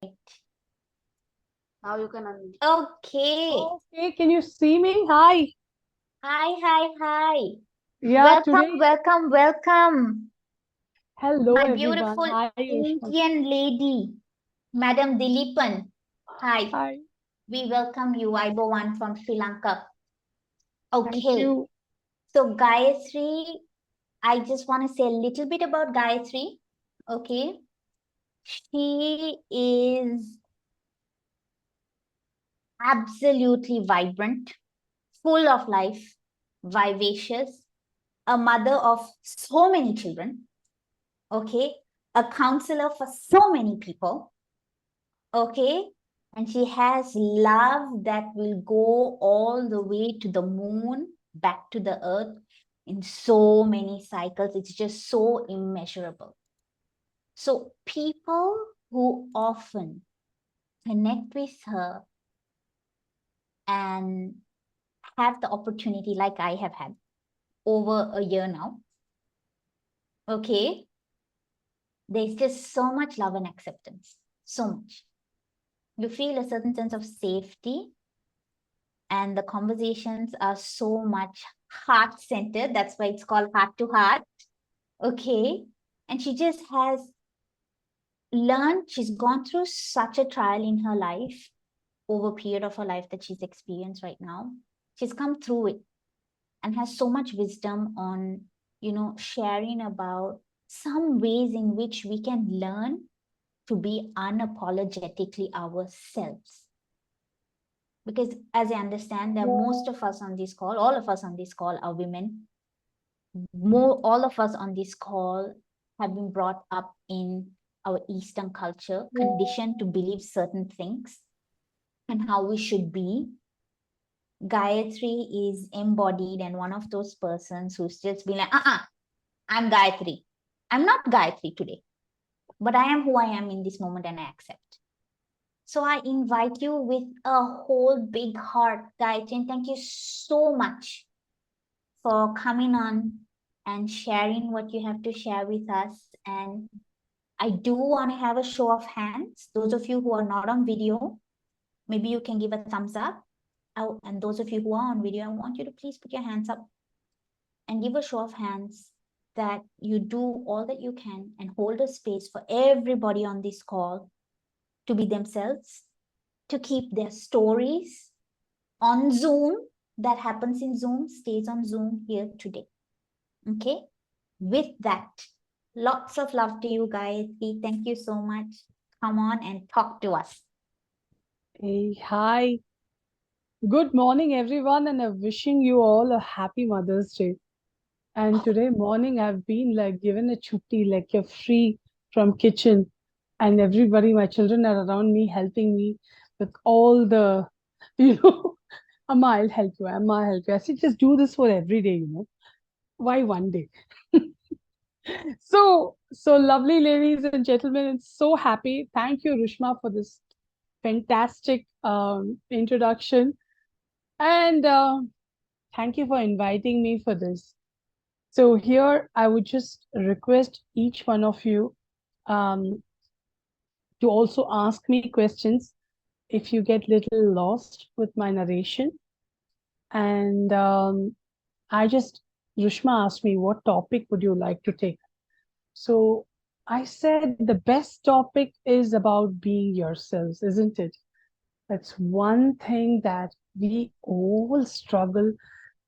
Now you can unmute. Okay. Okay, can you see me? Hi. Hi. Yeah, Welcome, today. welcome, welcome. Hello, My everyone. beautiful Hi, Ushma. Indian lady, Madam Dileepan. Hi. Hi. We welcome you, Ibo1 from Sri Lanka. Thank Okay. you. So, Gayathri, I just want to say a little bit about Gayathri. Okay. She is absolutely vibrant, full of life, vivacious, a mother of so many children, okay, a counselor for so many people, okay, and she has love that will go all the way to the moon, back to the earth in so many cycles. It's just so immeasurable. So, people who often connect with her and have the opportunity, like I have had over a year now, okay, there's just so much love and acceptance. So much. You feel a certain sense of safety, and the conversations are so much heart centered. That's why it's called heart to heart. Okay. And she just has learned, she's gone through such a trial in her life over a period of her life that she's experienced right now. She's come through it and has so much wisdom on, sharing about some ways in which we can learn to be unapologetically ourselves. Because as I understand that most of us on this call, all of us on this call are women. All of us on this call have been brought up in our Eastern culture, conditioned to believe certain things and how we should be. Gayatri is embodied and one of those persons who's just been like, I'm Gayatri. I'm not Gayatri today, but I am who I am in this moment and I accept. So I invite you with a whole big heart, Gayatri, and thank you so much for coming on and sharing what you have to share with us. And I do want to have a show of hands. Those of you who are not on video, maybe you can give a thumbs up. Oh, and those of you who are on video, I want you to please put your hands up and give a show of hands that you do all that you can and hold a space for everybody on this call to be themselves, to keep their stories on Zoom. That happens in Zoom, stays on Zoom here today. Okay. With that, lots of love to you guys. Thank you so much. Come on and talk to us. Hey, hi. Good morning, everyone, and I'm wishing you all a happy Mother's Day. And today morning, I've been like given a chutti, like you're free from kitchen, and everybody, my children are around me, helping me with all the, you know, Amma, I'll help you. Amma, I'll help you. I said, just do this for every day, Why one day? So lovely, ladies and gentlemen, and so happy. Thank you, Rushma, for this fantastic introduction. And thank you for inviting me for this. So here I would just request each one of you um, to also ask me questions if you get little lost with my narration. And Rushma asked me, what topic would you like to take? So I said the best topic is about being yourselves, isn't it? That's one thing that we all struggle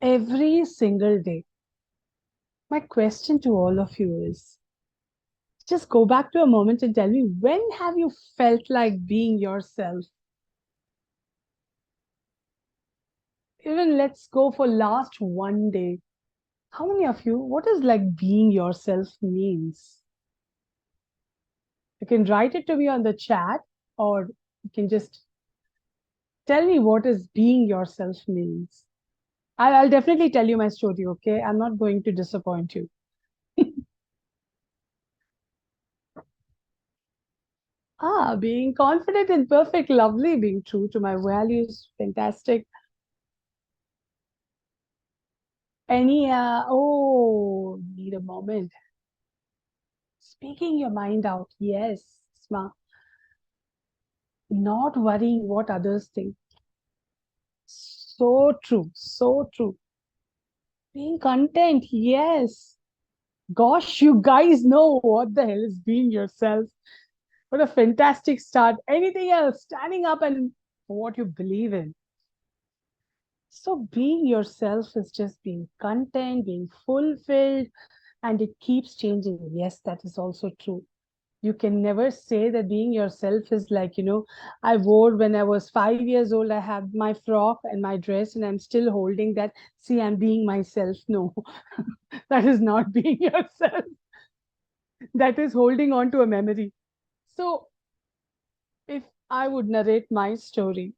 every single day. My question to all of you is just go back to a moment and tell me, when have you felt like being yourself? Even let's go for last one day. How many of you, what does like being yourself means? You can write it to me on the chat, or you can just tell me what is being yourself means. I'll definitely tell you my story, okay? I'm not going to disappoint you. Being confident and perfect, lovely, being true to my values, fantastic. Need a moment. Speaking your mind out, yes, Sma. not worrying what others think. So true, so true. Being content, yes. Gosh, you guys know what the hell is being yourself. What a fantastic start. Anything else? Standing up and for what you believe in. So being yourself is just being content, being fulfilled, and it keeps changing. Yes, that is also true. You can never say that being yourself is like, I wore when I was 5 years old, I had my frock and my dress, and I'm still holding that. See, I'm being myself. No, that is not being yourself. That is holding on to a memory. So, if I would narrate my story,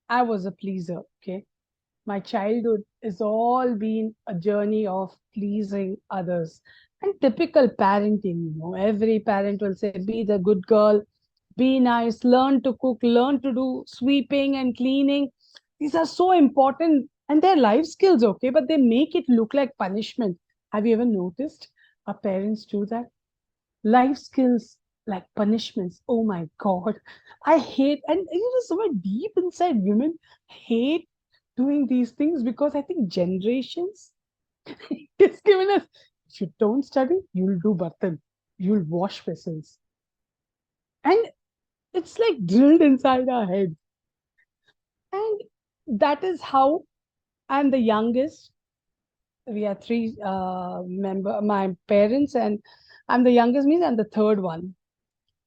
I was a pleaser. Okay. My childhood has all been a journey of pleasing others. And typical parenting, every parent will say, be the good girl, be nice, learn to cook, learn to do sweeping and cleaning. These are so important and they're life skills, okay, but they make it look like punishment. Have you ever noticed our parents do that? Life skills like punishments. Oh my God. I hate, and somewhere deep inside women hate doing these things because I think generations it's given us, if you don't study, you'll do bartan, you'll wash vessels. And it's like drilled inside our head. And that is how I'm the youngest. We are three my parents, and I'm the youngest, means I'm the third one.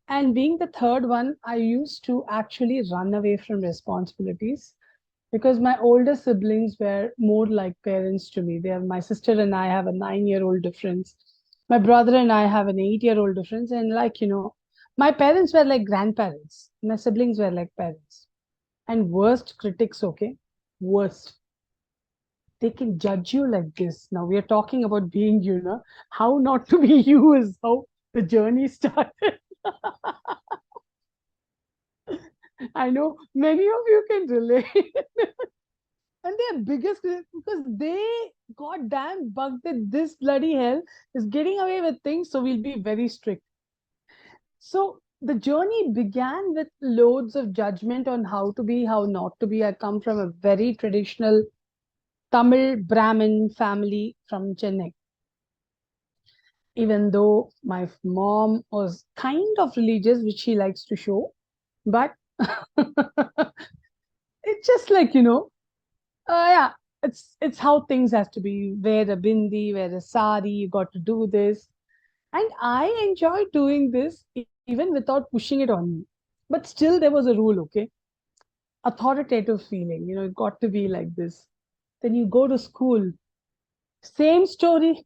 And being the third one, I used to actually run away from responsibilities because my older siblings were more like parents to me. They are, my sister and I have a 9-year-old difference. My brother and I have an 8-year-old difference. And my parents were like grandparents. My siblings were like parents. And worst critics, okay? Worst. They can judge you like this. Now we are talking about being how not to be you is how the journey started. I know many of you can relate. And their biggest because they goddamn bugged that this bloody hell is getting away with things, so we'll be very strict. So the journey began with loads of judgment on how to be, how not to be. I come from a very traditional Tamil Brahmin family from Chennai. Even though my mom was kind of religious, which she likes to show, but it's just like, yeah, it's how things have to be. Wear a bindi, wear a sari, you got to do this. And I enjoyed doing this even without pushing it on me. But still there was a rule, okay? Authoritative feeling, it got to be like this. Then you go to school, same story.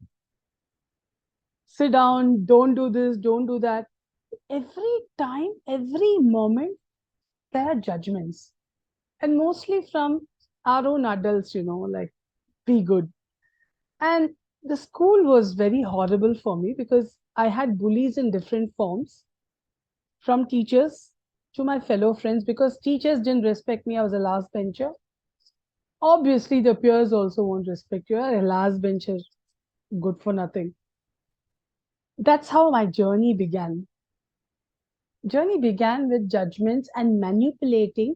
Sit down, don't do this, don't do that. Every time, every moment, there are judgments. And mostly from our own adults, like, be good. And the school was very horrible for me because I had bullies in different forms, from teachers to my fellow friends, because teachers didn't respect me. I was a last bencher. Obviously, the peers also won't respect you. You're a last bencher, good for nothing. That's how my journey began. Journey began with judgments and manipulating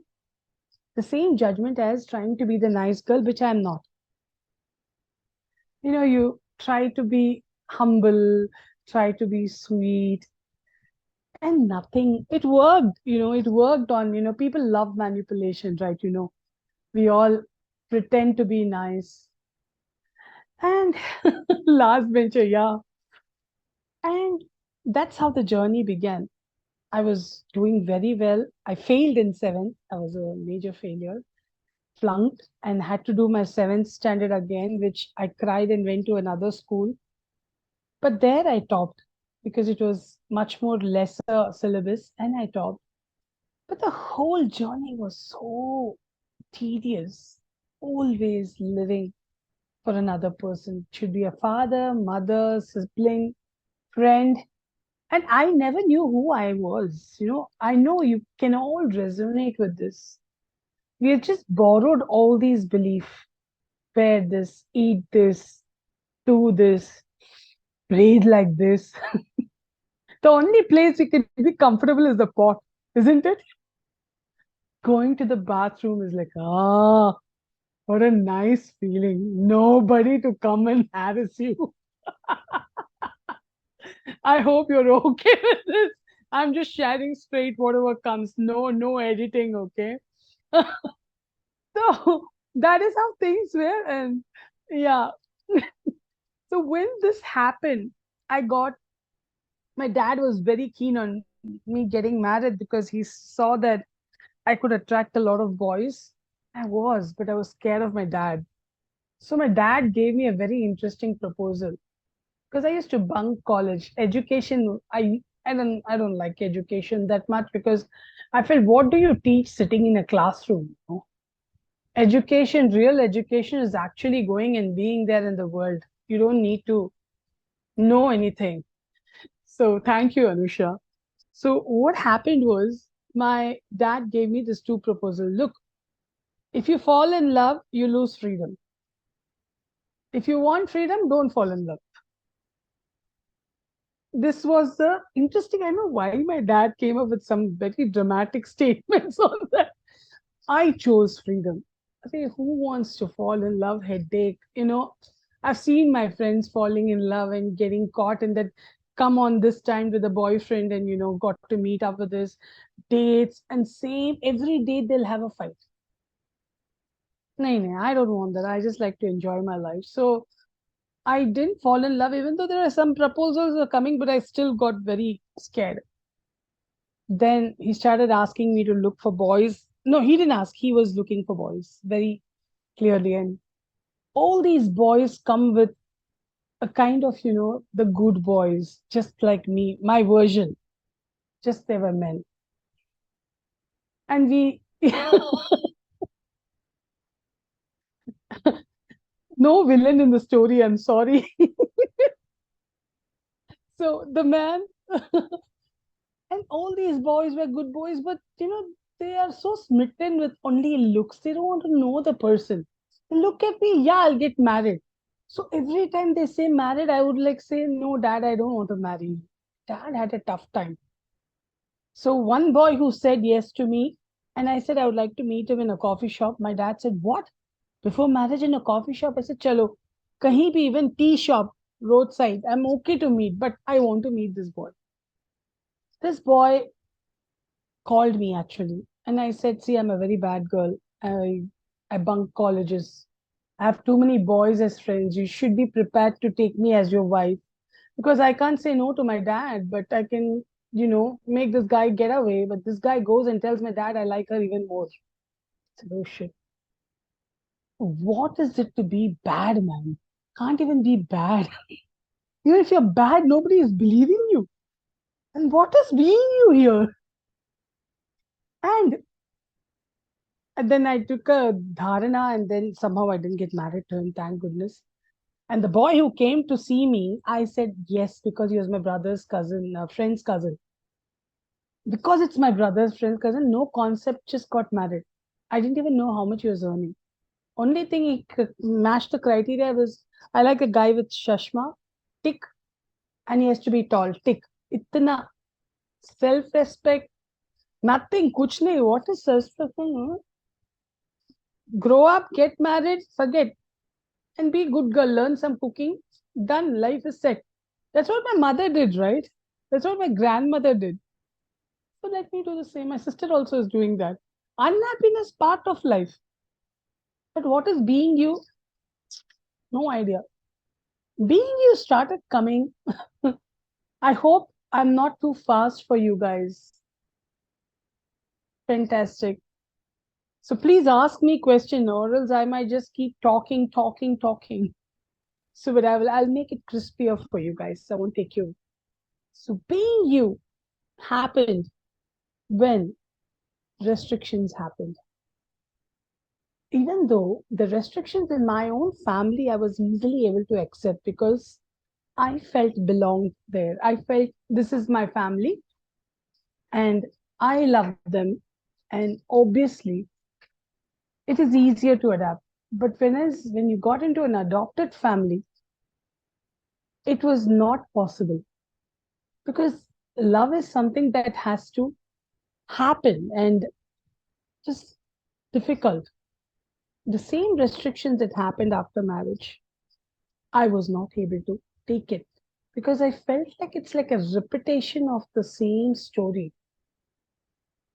the same judgment as trying to be the nice girl, which I'm not. You try to be humble, try to be sweet, and nothing. It worked, it worked on, people love manipulation, right? We all pretend to be nice. And last bencher, yeah. And that's how the journey began. I was doing very well. I failed in seventh. I was a major failure, flunked, and had to do my seventh standard again, which I cried and went to another school. But there I topped because it was much more lesser syllabus and I topped. But the whole journey was so tedious, always living for another person. It should be a father, mother, sibling, friend. And I never knew who I was. I know you can all resonate with this. We have just borrowed all these beliefs. Wear this, eat this, do this, breathe like this. The only place we can be comfortable is the pot, isn't it? Going to the bathroom is like, ah, what a nice feeling. Nobody to come and harass you. I hope you're okay with this. I'm just sharing straight whatever comes. No editing, okay? So that is how things were. And yeah. So when this happened, I got my dad was very keen on me getting married because he saw that I could attract a lot of boys. I was, but I was scared of my dad. So my dad gave me a very interesting proposal because I used to bunk college. Education, I don't like education that much because I felt, what do you teach sitting in a classroom? You know? Education, real education is actually going and being there in the world. You don't need to know anything. So thank you, Anusha. So what happened was my dad gave me this two proposal. Look, if you fall in love, you lose freedom. If you want freedom, don't fall in love. This was the interesting. I don't know why my dad came up with some very dramatic statements on that. I chose freedom. I say, who wants to fall in love? Headache. I've seen my friends falling in love and getting caught in that. Come on this time with a boyfriend and got to meet up with this dates and same every day they'll have a fight. No, I don't want that. I just like to enjoy my life. So I didn't fall in love, even though there are some proposals are coming, but I still got very scared. Then he started asking me to look for boys. No, he didn't ask. He was looking for boys very clearly. And all these boys come with a kind of, the good boys, just like me, my version. Just they were men. And we, no villain in the story, I'm sorry. So the man, and all these boys were good boys, but they are so smitten with only looks. They don't want to know the person. Look at me, yeah, I'll get married. So every time they say married, I would like say, no, dad, I don't want to marry you. Dad had a tough time. So one boy who said yes to me, and I said I would like to meet him in a coffee shop. My dad said, what? Before marriage in a coffee shop? I said, chalo, kahin bhi, even tea shop, roadside. I'm okay to meet, but I want to meet this boy. This boy called me actually, and I said, see, I'm a very bad girl. I bunk colleges. I have too many boys as friends. You should be prepared to take me as your wife because I can't say no to my dad, but I can, make this guy get away. But this guy goes and tells my dad I like her even more. I said, oh shit. What is it to be bad, man? Can't even be bad. Even if you're bad, nobody is believing you. And what is being you here? And then I took a dharana, and then somehow I didn't get married to him, thank goodness. And the boy who came to see me, I said yes because he was my brother's cousin, friend's cousin. Because it's my brother's friend's cousin, no concept, just got married. I didn't even know how much he was earning. Only thing he matched the criteria was I like a guy with shashma, tick, and he has to be tall, tick. Itna self-respect, nothing, kuch nahi. What is self-respect? Grow up, get married, forget. And be a good girl, learn some cooking, done, life is set. That's what my mother did, right? That's what my grandmother did. So let me do the same. My sister also is doing that. Unhappiness part of life. But what is being you? No idea. Being you started coming. I hope I'm not too fast for you guys. Fantastic. So please ask me question or else I might just keep talking. So but I'll make it crispier for you guys. I won't take you. So being you happened when restrictions happened. Even though the restrictions in my own family I was easily able to accept because I felt belonged there. I felt this is my family and I love them. And obviously, it is easier to adapt. But when you got into an adopted family, it was not possible because love is something that has to happen. And just difficult. The same restrictions that happened after marriage, I was not able to take it because I felt like it's like a repetition of the same story.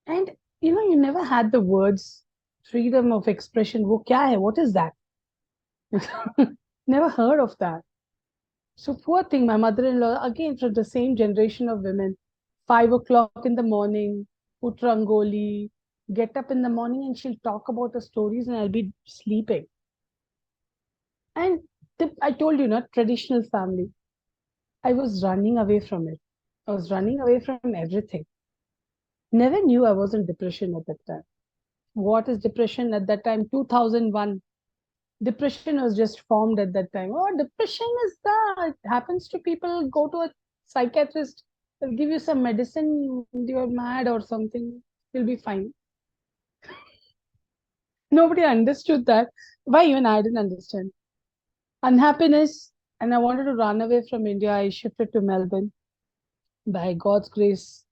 And you never had the words freedom of expression. Wo kya hai? What is that? Never heard of that. So poor thing, my mother-in-law, again from the same generation of women, 5 o'clock in the morning, put rangoli, get up in the morning and she'll talk about the stories and I'll be sleeping. And I told you, not traditional family. I was running away from it. I was running away from everything. Never knew I was in depression at that time. What is depression at that time? 2001. Depression was just formed at that time. Oh, depression is that. It happens to people. Go to a psychiatrist. They'll give you some medicine. You're mad or something. You'll be fine. Nobody understood that. Why even I didn't understand. Unhappiness. And I wanted to run away from India. I shifted to Melbourne. By God's grace,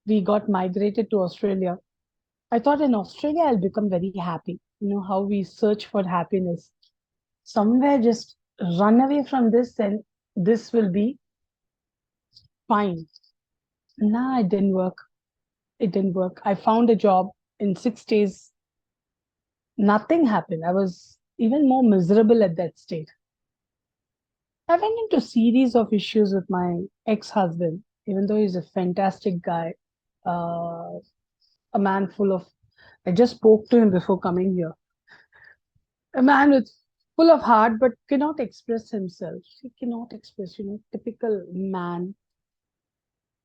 we got migrated to Australia. I thought in Australia I'll become very happy. You know how we search for happiness. Somewhere just run away from this and this will be fine. Nah, it didn't work. It didn't work. I found a job in 6 days. Nothing happened. I was even more miserable at that state. I went into a series of issues with my ex-husband, even though he's a fantastic guy, uh, a man full of. I just spoke to him before coming here. A man with full of heart but cannot express himself. He cannot express, typical man.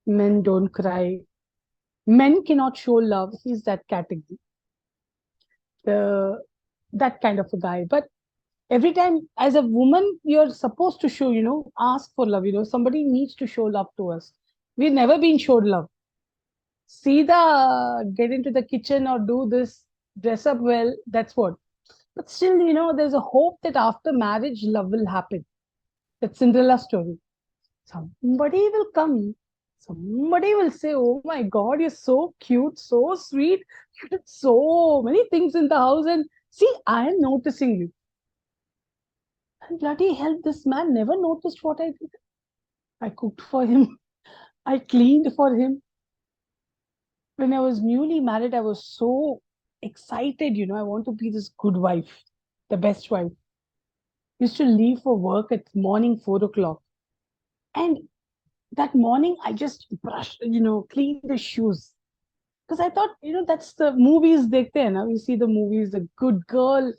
Men don't cry. Men cannot show love. He's that category. That kind of a guy. But every time as a woman, you're supposed to show, ask for love. Somebody needs to show love to us. We've never been showed love. See the get into the kitchen or do this, dress up well. That's what. But still, there's a hope that after marriage, love will happen. That Cinderella story. Somebody will come. Somebody will say, "Oh my God, you're so cute, so sweet. You did so many things in the house, and see, I am noticing you." And bloody hell, this man never noticed what I did. I cooked for him. I cleaned for him. When I was newly married, I was so excited. I want to be this good wife, the best wife. Used to leave for work at morning 4 o'clock, and that morning I just brushed, cleaned the shoes. Because I thought, that's the movies dekhte hai na. We see the movies, the good girl,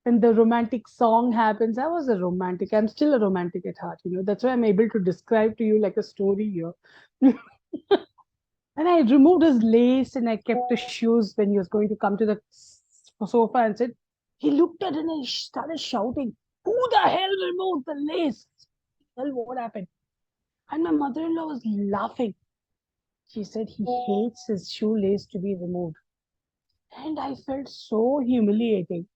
and the romantic song happens. I was a romantic. I'm still a romantic at heart. That's why I'm able to describe to you like a story here. And I removed his lace and I kept the shoes when he was going to come to the sofa and said, he looked at it and he started shouting, "Who the hell removed the lace? Hell, what happened?" And my mother-in-law was laughing. She said he hates his shoelace to be removed. And I felt so humiliating.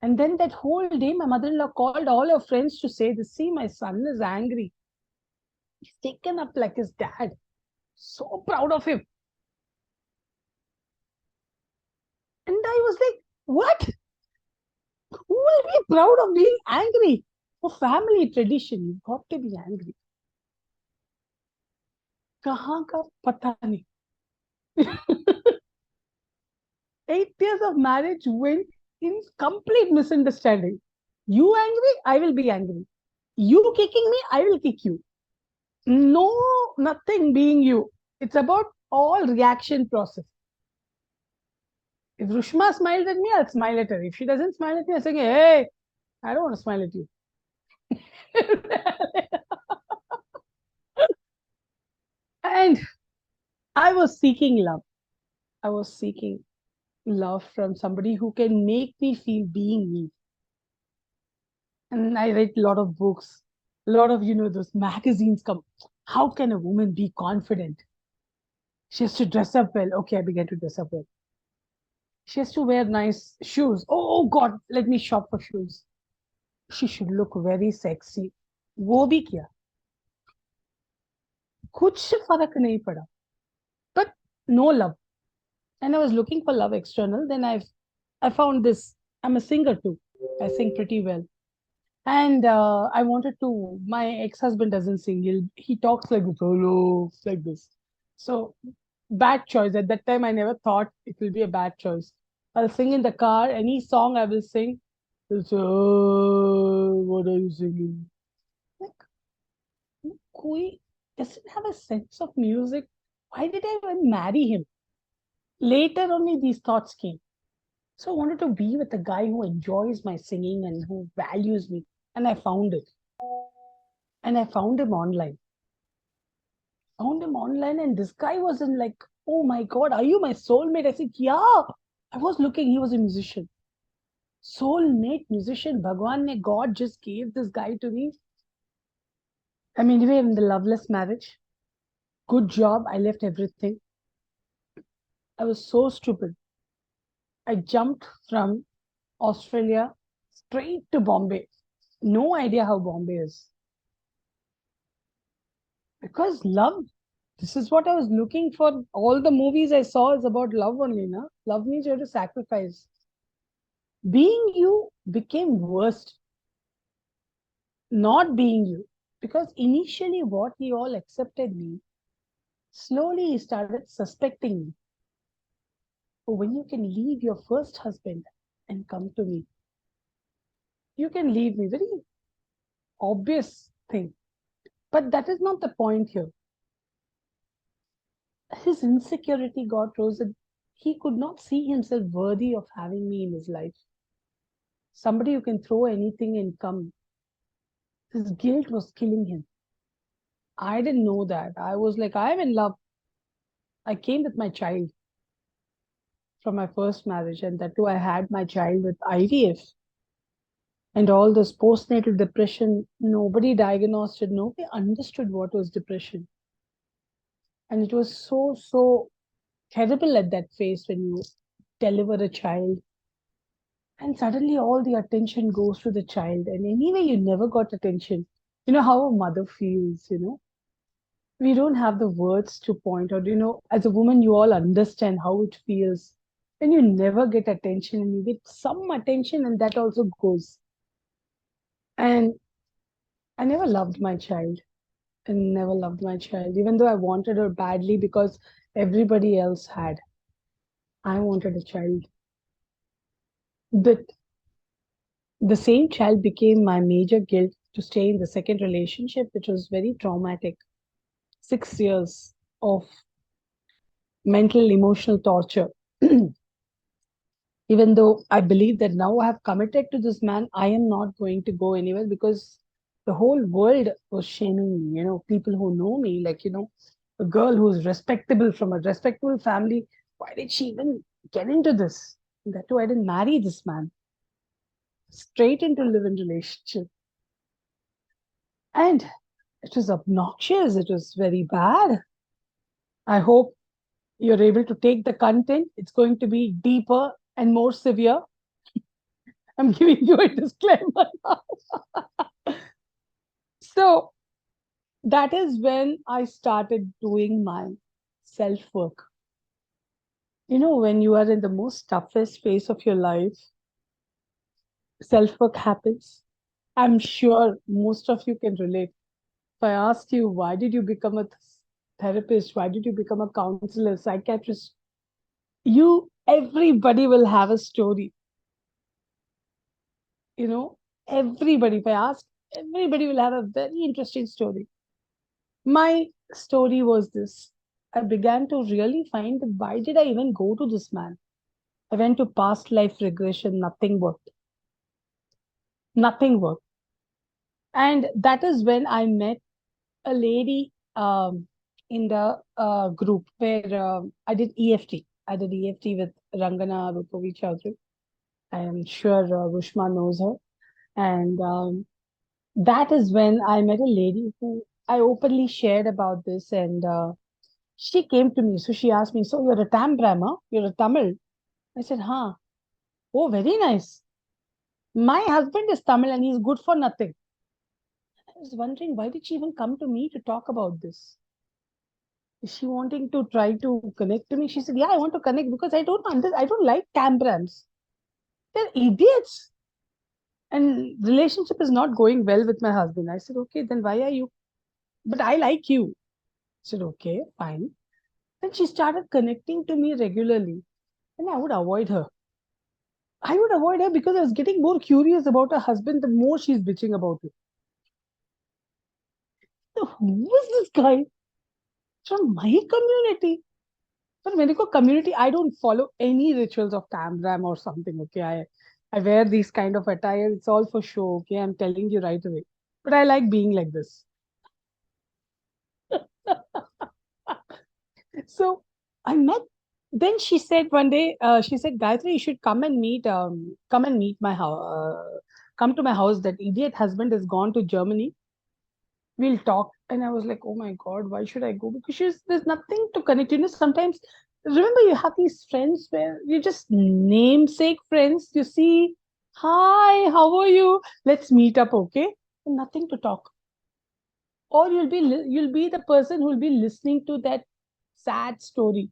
And then that whole day, my mother-in-law called all her friends to say, "See, my son is angry. He's taken up like his dad. So proud of him." And I was like, what? Who will be proud of being angry? For family tradition, you've got to be angry. Kahan ka pata nahi. 8 years of marriage went in complete misunderstanding. You angry, I will be angry. You kicking me, I will kick you. No, nothing being you. It's about all reaction process. If Rushma smiles at me, I'll smile at her. If she doesn't smile at me, I'll say, "Hey, I don't want to smile at you." And I was seeking love. I was seeking love from somebody who can make me feel being me. And I read a lot of books, a lot of, those magazines come. How can a woman be confident? She has to dress up well. Okay, I began to dress up well. She has to wear nice shoes. Oh God, let me shop for shoes. She should look very sexy. वो भी किया. कुछ फर्क नहीं पड़ा. But no love. And I was looking for love external. Then I found this. I'm a singer too. I sing pretty well. And I wanted to. My ex-husband doesn't sing. He talks like this, hello, like this. So bad choice. At that time, I never thought it will be a bad choice. I'll sing in the car. Any song I will sing. He'll say, oh, what are you singing? Like, Koi doesn't have a sense of music. Why did I even marry him? Later only these thoughts came. So I wanted to be with a guy who enjoys my singing and who values me. And I found it. And I found him online. Found him online, and this guy was in like, oh my God, are you my soulmate? I said, yeah. I was looking, he was a musician. Soulmate musician. Bhagwan ne God just gave this guy to me. Anyway, in the loveless marriage. Good job. I left everything. I was so stupid. I jumped from Australia straight to Bombay. No idea how Bombay is. Because love, this is what I was looking for. All the movies I saw is about love only, na? Love means you have to sacrifice. Being you became worst, not being you. Because initially, what he all accepted me, slowly he started suspecting me. Oh, when you can leave your first husband and come to me, you can leave me. Very obvious thing. But that is not the point here. His insecurity got rose. He could not see himself worthy of having me in his life. Somebody who can throw anything and come. His guilt was killing him. I didn't know that. I was like, I'm in love. I came with my child from my first marriage, and that too, I had my child with IVF. And all this postnatal depression, nobody diagnosed it, nobody understood what was depression. And it was so terrible at that phase when you deliver a child. And suddenly all the attention goes to the child. And anyway, you never got attention. You know how a mother feels, We don't have the words to point out. As a woman, you all understand how it feels when you never get attention and you get some attention and that also goes. And I never loved my child. I never loved my child, even though I wanted her badly because everybody else had. I wanted a child. But the same child became my major guilt to stay in the second relationship, which was very traumatic. 6 years of mental, emotional torture. Even though I believe that now I have committed to this man, I am not going to go anywhere because the whole world was shaming me. People who know me, like, a girl who is respectable from a respectable family, why did she even get into this? That too, I didn't marry this man. Straight into live-in relationship. And it was obnoxious. It was very bad. I hope you're able to take the content. It's going to be deeper and more severe. I'm giving you a disclaimer now. So that is when I started doing my self work. When you are in the most toughest phase of your life, self work happens. I'm sure most of you can relate. If I asked you, why did you become a therapist? Why did you become a counselor, psychiatrist? Everybody will have a story. Everybody, if I ask, everybody will have a very interesting story. My story was this. I began to really find that why did I even go to this man? I went to past life regression, nothing worked. Nothing worked. And that is when I met a lady in the group where I did EFT. I did EFT with Rangana Rupovi Chaudhary. I am sure Rushma knows her. And that is when I met a lady who I openly shared about this. And she came to me. So she asked me, so you're a Tambram, huh? You're a Tamil? I said, huh. Oh, very nice. My husband is Tamil and he's good for nothing. I was wondering, why did she even come to me to talk about this? Is she wanting to try to connect to me? She said, yeah, I want to connect because I don't like tambrams. They're idiots. And relationship is not going well with my husband. I said, okay, then why are you? But I like you. I said, okay, fine. Then she started connecting to me regularly. And I would avoid her. I would avoid her because I was getting more curious about her husband the more she's bitching about it. So who is this guy from my community? But medical community, I don't follow any rituals of Tamram or something. Okay, I wear these kind of attire. It's all for show. Okay, I'm telling you right away. But I like being like this. So I met. Then she said one day, she said, Gayatri, you should come and meet my house. Come to my house. That idiot husband has gone to Germany. We'll talk. And I was like, oh my God, why should I go? Because there's nothing to connect. You know, sometimes, remember, you have these friends where you just namesake friends. You see, hi, how are you? Let's meet up, okay? Nothing to talk. Or you'll be the person who will be listening to that sad story.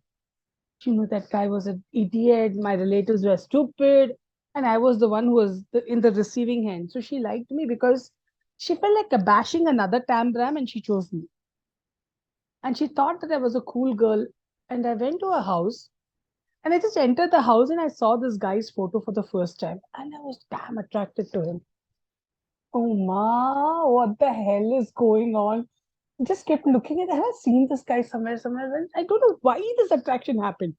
You know, that guy was an idiot. My relatives were stupid. And I was the one who was in the receiving end. So she liked me because she felt like a bashing another Tambram and she chose me. And she thought that I was a cool girl. And I went to her house and I just entered the house and I saw this guy's photo for the first time. And I was damn attracted to him. Oh, ma, what the hell is going on? Just kept looking at it. Have I seen this guy somewhere? And I don't know why this attraction happened.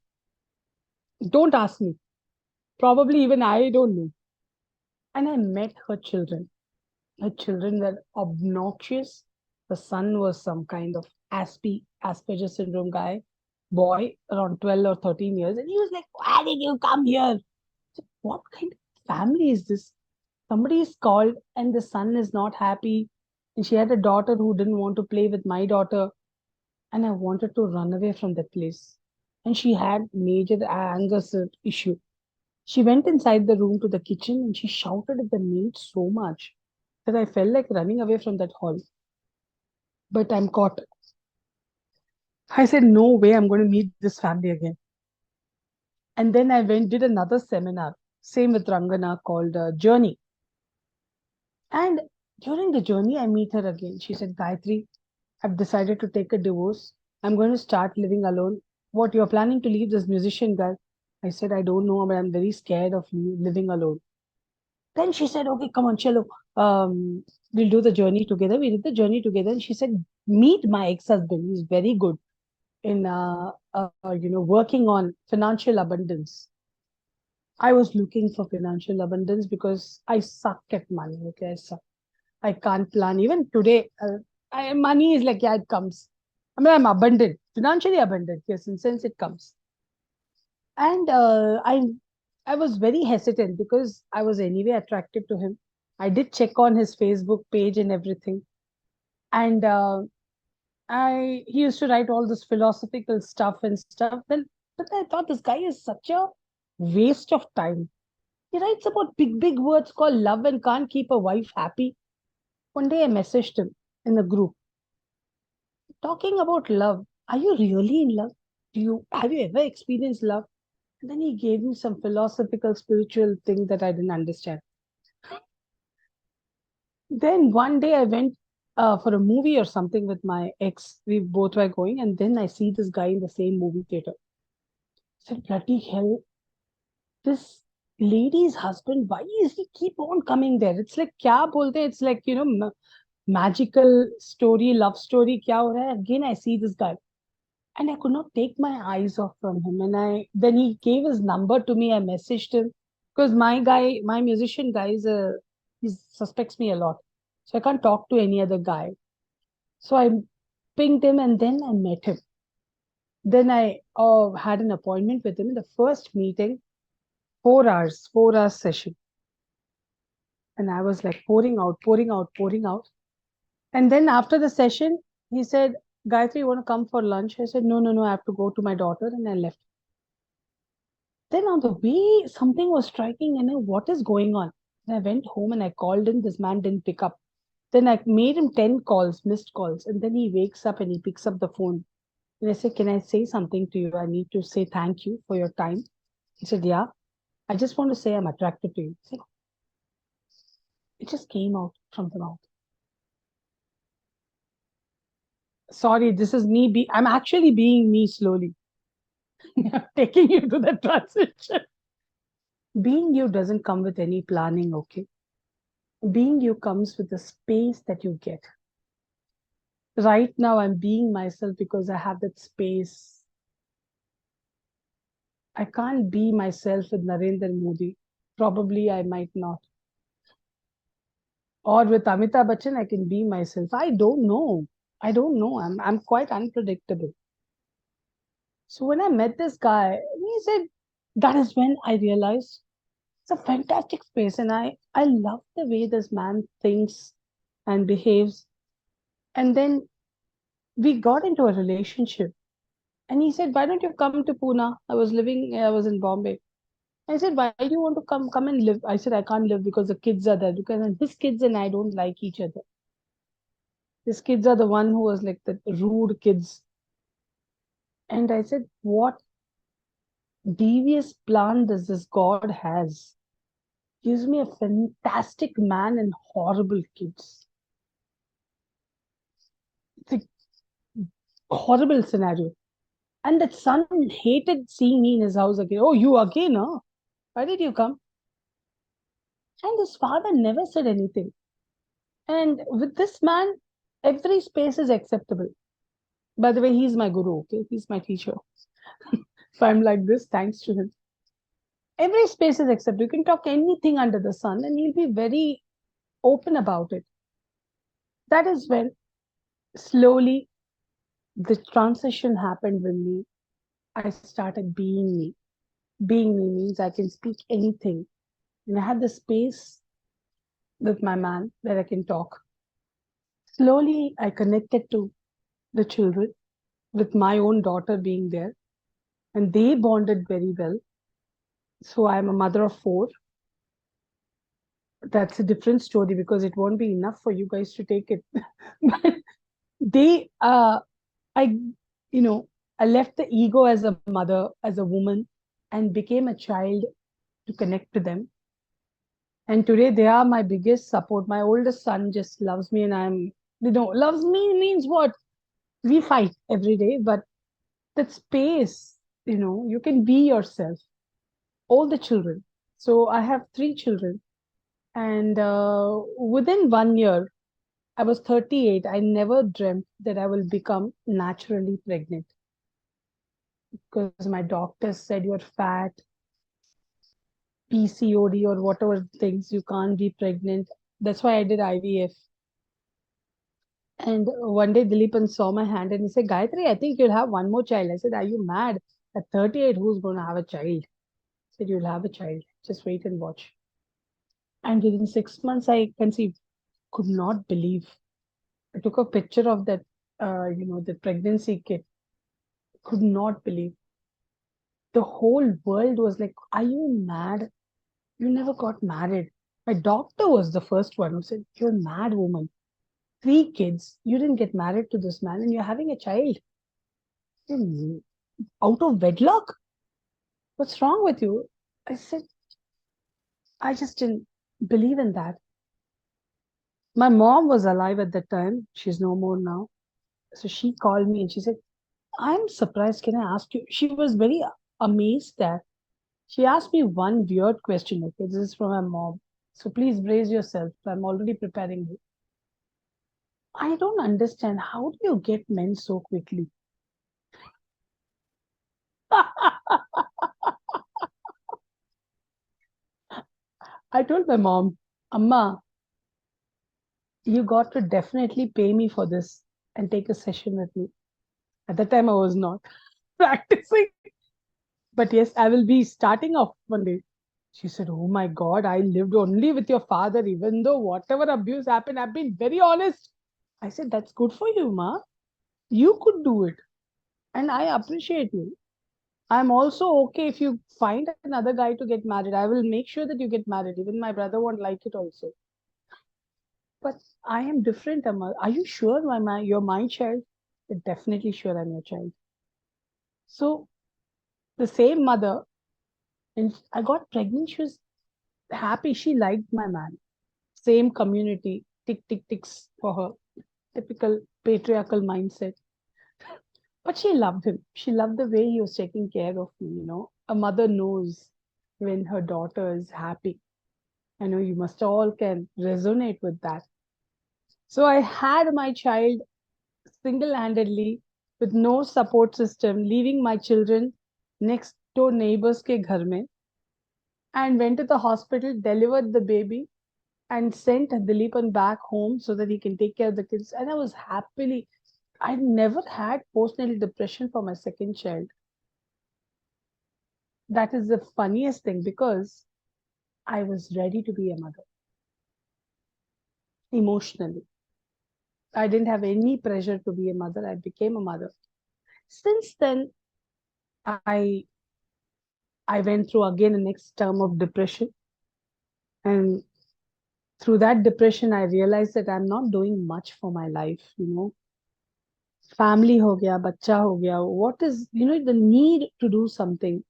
Don't ask me. Probably even I don't know. And I met her children. Her children were obnoxious. The son was some kind of Asperger syndrome boy, around 12 or 13 years. And he was like, why did you come here? So what kind of family is this? Somebody is called and the son is not happy. And she had a daughter who didn't want to play with my daughter. And I wanted to run away from that place. And she had major anger issue. She went inside the room to the kitchen and she shouted at the maid so much that I felt like running away from that hall. But I'm caught. I said, no way, I'm going to meet this family again. And then I did another seminar, same with Rangana, called Journey. And during the journey, I meet her again. She said, Gayatri, I've decided to take a divorce. I'm going to start living alone. What, you're planning to leave this musician guy? I said, I don't know, but I'm very scared of living alone. Then she said, okay, come on, chalo. We'll do the journey together. We did the journey together. And she said, meet my ex-husband. He's very good in, working on financial abundance. I was looking for financial abundance because I suck at money. Okay, I suck. I can't plan. Even today, money is like, yeah, it comes. I mean, I'm abundant, financially abundant. Yes, in sense it comes. And I was very hesitant because I was anyway attracted to him. I did check on his Facebook page and everything. And I he used to write all this philosophical stuff and stuff. But I thought this guy is such a waste of time. He writes about big words called love and can't keep a wife happy. One day I messaged him in the group talking about love. Are you really in love? Have you ever experienced love? And then he gave me some philosophical, spiritual thing that I didn't understand. Then one day I went for a movie or something with my ex. We both were going, and then I see this guy in the same movie theater. I said, bloody hell, this lady's husband, why is he keep on coming there? It's like, kya bolte? It's like, magical story, love story, kya ho raha hai? Again, I see this guy. And I could not take my eyes off from him. And then he gave his number to me. I messaged him because my musician guy he suspects me a lot. So I can't talk to any other guy. So I pinged him and then I met him. Then I had an appointment with him in the first meeting, 4 hours session. And I was like pouring out. And then after the session, he said, Gayatri, you want to come for lunch? I said, no, I have to go to my daughter. And I left. Then on the way, something was striking, and what is going on? And I went home and I called him. This man didn't pick up. Then I made him 10 calls, missed calls. And then he wakes up and he picks up the phone. And I said, can I say something to you? I need to say thank you for your time. He said, yeah. I just want to say I'm attracted to you. I said, it just came out from the mouth. Sorry, this is me. I'm actually being me slowly. Taking you to the transition. Being you doesn't come with any planning, okay? Being you comes with the space that you get. Right now, I'm being myself because I have that space. I can't be myself with Narendra Modi. Probably I might not. Or with Amitabh Bachchan, I can be myself. I don't know. I don't know. I'm quite unpredictable. So when I met this guy, he said, that is when I realized it's a fantastic space. And I love the way this man thinks and behaves. And then we got into a relationship. And he said, why don't you come to Pune? I was in Bombay. I said, why do you want to come and live? I said, I can't live because the kids are there. Because his kids and I don't like each other. His kids are the one who was like the rude kids. And I said, what devious plan does this God has? Gives me a fantastic man and horrible kids. It's a horrible scenario. And that son hated seeing me in his house again. Oh, you again, huh? Why did you come? And his father never said anything. And with this man, every space is acceptable. By the way, he's my guru, okay? He's my teacher. If I'm like this, thanks to him. Every space is acceptable. You can talk anything under the sun and he'll be very open about it. That is when slowly the transition happened with me. I started being me. Being me means I can speak anything. And I had the space with my man where I can talk. Slowly, I connected to the children with my own daughter being there, and they bonded very well. So I'm a mother of four. That's a different story because it won't be enough for you guys to take it. But they, I, you know, I left the ego as a mother, as a woman, and became a child to connect to them. And today they are my biggest support. My oldest son just loves me, and loves me means what? We fight every day, but that space, you can be yourself. All the children. So I have three children. And within 1 year, I was 38. I never dreamt that I will become naturally pregnant because my doctor said you're fat, PCOD, or whatever things, you can't be pregnant. That's why I did IVF. And one day Dileepan saw my hand and he said, Gayathri, I think you'll have one more child. I said, are you mad? At 38, who's going to have a child? He said, you'll have a child. Just wait and watch. And within 6 months, I conceived. Could not believe. I took a picture of that, the pregnancy kit. Could not believe. The whole world was like, are you mad? You never got married. My doctor was the first one who said, you're a mad woman. 3 kids. You didn't get married to this man and you're having a child. Out of wedlock? What's wrong with you? I said, I just didn't believe in that. My mom was alive at that time. She's no more now. So she called me and she said, I'm surprised. Can I ask you? She was very amazed that she asked me one weird question. Okay, this is from my mom. So please brace yourself. I'm already preparing you. I don't understand. How do you get men so quickly? I told my mom, Amma, you got to definitely pay me for this and take a session with me. At that time, I was not practicing. But yes, I will be starting off one day. She said, oh my God, I lived only with your father, even though whatever abuse happened, I've been very honest. I said, that's good for you, Ma. You could do it. And I appreciate you. I'm also okay if you find another guy to get married. I will make sure that you get married. Even my brother won't like it also. But I am different, Amma. Are you sure you're my child? Definitely sure I'm your child. So the same mother, and I got pregnant, she was happy. She liked my man. Same community, tick, tick, ticks for her. Typical patriarchal mindset. But she loved him. She loved the way he was taking care of me, A mother knows when her daughter is happy. I know you must all can resonate with that. So I had my child single-handedly with no support system, leaving my children next door neighbors ke ghar mein, and went to the hospital, delivered the baby, and sent Dileepan back home so that he can take care of the kids. And I was happily, I never had postnatal depression for my second child. That is the funniest thing because I was ready to be a mother emotionally. I didn't have any pressure to be a mother. I became a mother. Since then, I I went through again the next term of depression. And through that depression, I realized that I'm not doing much for my life. Family ho gaya, bacha ho gaya. What is, the need to do something.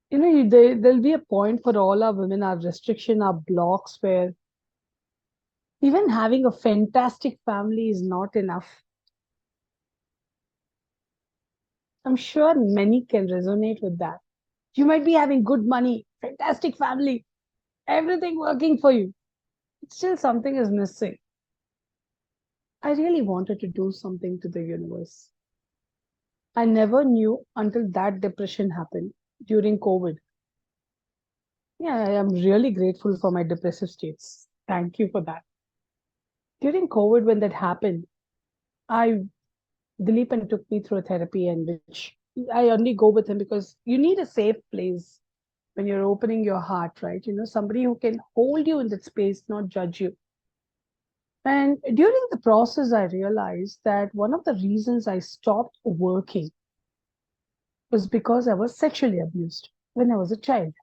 There'll be a point for all our women, our restriction, our blocks where even having a fantastic family is not enough. I'm sure many can resonate with that. You might be having good money, fantastic family, everything working for you. Still, something is missing. I really wanted to do something to the universe. I never knew until that depression happened during COVID. Yeah, I am really grateful for my depressive states. Thank you for that. During COVID, when that happened, I Dileepan took me through a therapy, and which I only go with him because you need a safe place when you're opening your heart, right? Somebody who can hold you in that space, not judge you. And during the process, I realized that one of the reasons I stopped working was because I was sexually abused when I was a child.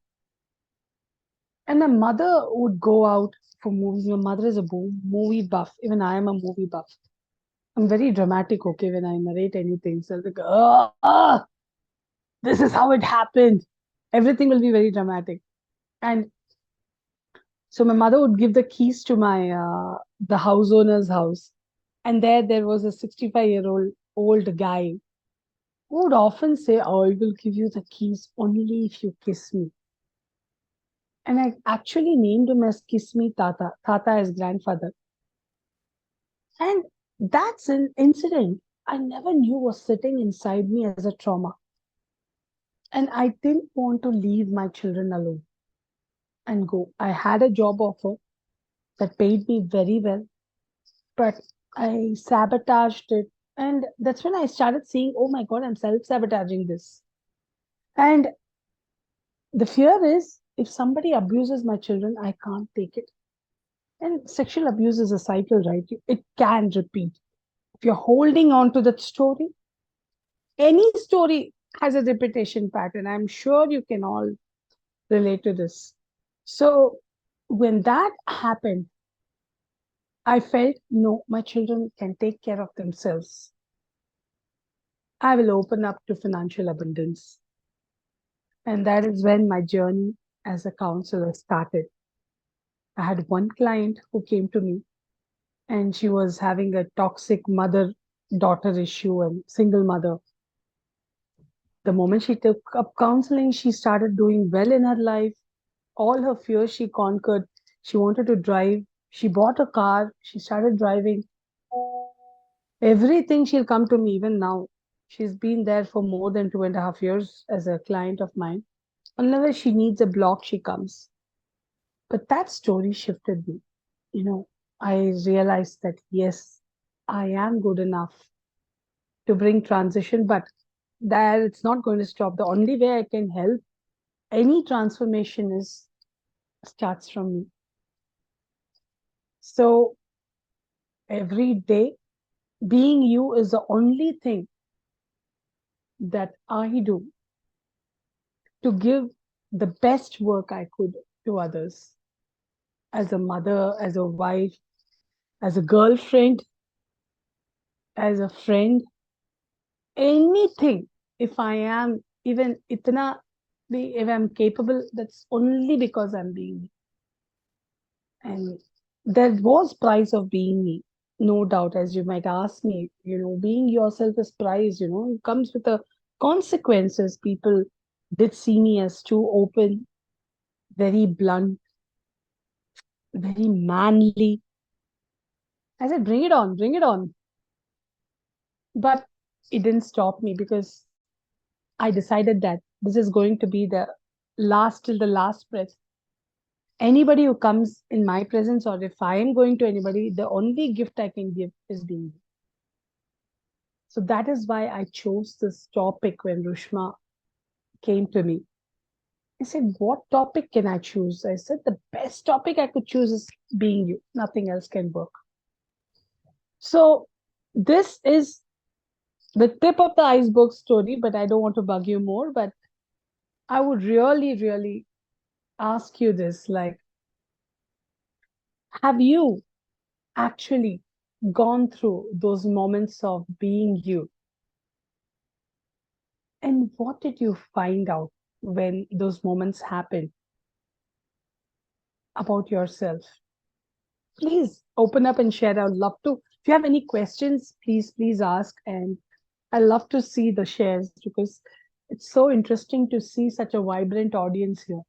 And my mother would go out for movies. My mother is a movie buff. Even I am a movie buff. I'm very dramatic, okay, when I narrate anything. So I'm like, this is how it happened. Everything will be very dramatic. And so my mother would give the keys to my the house owner's house. And there was a 65-year-old guy who would often say, "Oh, I will give you the keys only if you kiss me." And I actually named him as Kiss Me Tata, Tata as grandfather. And that's an incident I never knew was sitting inside me as a trauma. And I didn't want to leave my children alone and go. I had a job offer that paid me very well, but I sabotaged it. And that's when I started seeing, oh my God, I'm self sabotaging this. And the fear is if somebody abuses my children, I can't take it. And sexual abuse is a cycle, right? It can repeat. If you're holding on to that story, any story has a repetition pattern. I'm sure you can all relate to this. So when that happened, I felt no, my children can take care of themselves. I will open up to financial abundance. And that is when my journey as a counselor started. I had one client who came to me and she was having a toxic mother daughter issue and single mother. The moment she took up counseling, she started doing well in her life. All her fears she conquered. She wanted to drive. She bought a car. She started driving. Everything she'll come to me even now. She's been there for more than 2.5 years as a client of mine. Whenever she needs a block, she comes. But that story shifted me. I realized that yes, I am good enough to bring transition, but that it's not going to stop. The only way I can help any transformation is starts from me. So every day, being you is the only thing that I do to give the best work I could to others. As a mother, as a wife, as a girlfriend, as a friend, anything, if I am even itna, if I'm capable, that's only because I'm being me. And there was price of being me, no doubt. As you might ask me, being yourself is price. It comes with the consequences. People did see me as too open, very blunt, very manly. I said, bring it on, bring it on. But it didn't stop me because I decided that this is going to be the last till the last breath. Anybody who comes in my presence, or if I am going to anybody, the only gift I can give is being. So that is why I chose this topic when Rushma came to me. I said, what topic can I choose? I said, the best topic I could choose is being you. Nothing else can work. So this is the tip of the iceberg story, but I don't want to bug you more. But I would really, really ask you this, like, have you actually gone through those moments of being you? And what did you find out when those moments happened about yourself? Please open up and share. I would love to. If you have any questions, please ask. And I love to see the shares because it's so interesting to see such a vibrant audience here.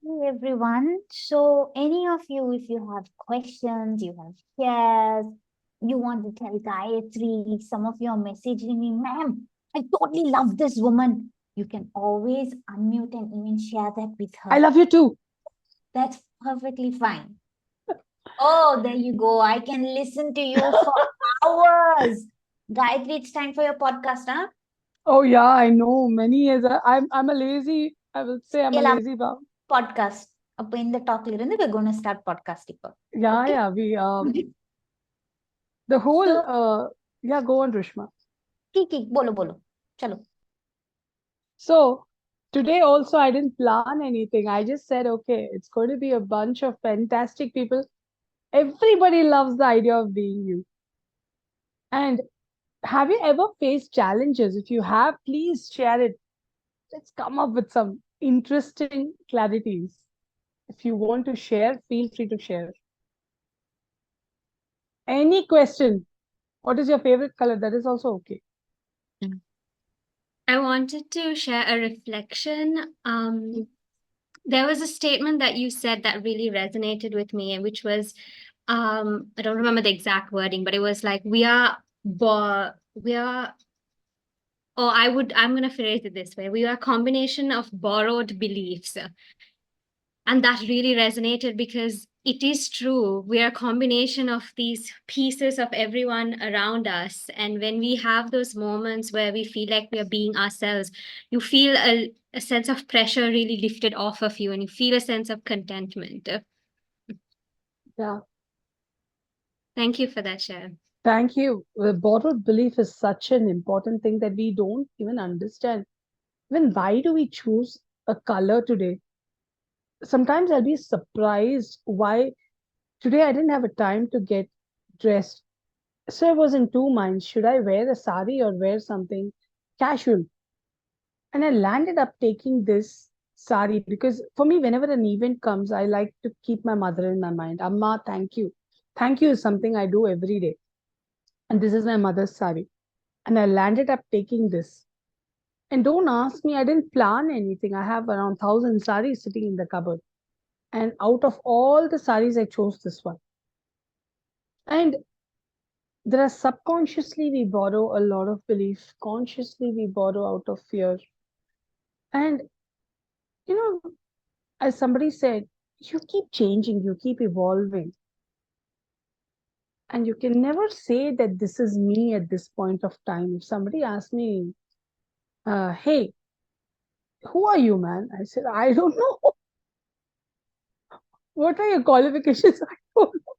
Hey everyone. So, any of you, if you have questions, you have shares, you want to tell Gayatri, some of you are messaging me, ma'am, I totally love this woman. You can always unmute and even share that with her. I love you too. That's perfectly fine. Oh, there you go. I can listen to you for hours. Gayatri, it's time for your podcast, huh? Oh yeah, I know. Many years. I'm a lazy. I will say I'm a Elam lazy bum. podcast. அப்ப இந்த டாக்ல இருந்து we're going to start podcast இப்போ. Yeah, Okay? yeah. The whole So, yeah. Go on, Rishma. ठीक बोलो बोलो चलो. So today also I didn't plan anything. I just said, okay, it's going to be a bunch of fantastic people. Everybody loves the idea of being you. And have you ever faced challenges? If you have, please share it. Let's come up with some interesting clarities. If you want to share, feel free to share. Any question? What is your favorite color? That is also okay. I wanted to share a reflection. There was a statement that you said that really resonated with me, which was, I don't remember the exact wording, but it was like, I'm going to phrase it this way. We are a combination of borrowed beliefs. And that really resonated because it is true. We are a combination of these pieces of everyone around us. And when we have those moments where we feel like we are being ourselves, you feel a sense of pressure really lifted off of you and you feel a sense of contentment. Yeah. Thank you for that, share. Thank you. The borrowed belief is such an important thing that we don't even understand. Even why do we choose a color today? Sometimes I'll be surprised why today I didn't have a time to get dressed. So I was in two minds. Should I wear a sari or wear something casual? And I landed up taking this sari because for me, whenever an event comes, I like to keep my mother in my mind. Amma, thank you. Thank you is something I do every day. And this is my mother's sari. And I landed up taking this. And don't ask me, I didn't plan anything. I have around 1,000 saris sitting in the cupboard. And out of all the saris, I chose this one. And there are subconsciously we borrow a lot of belief, consciously we borrow out of fear. And you know, as somebody said, you keep changing, you keep evolving. And you can never say that this is me at this point of time. If somebody asks me, hey, who are you, man? I said, I don't know. What are your qualifications? I don't know.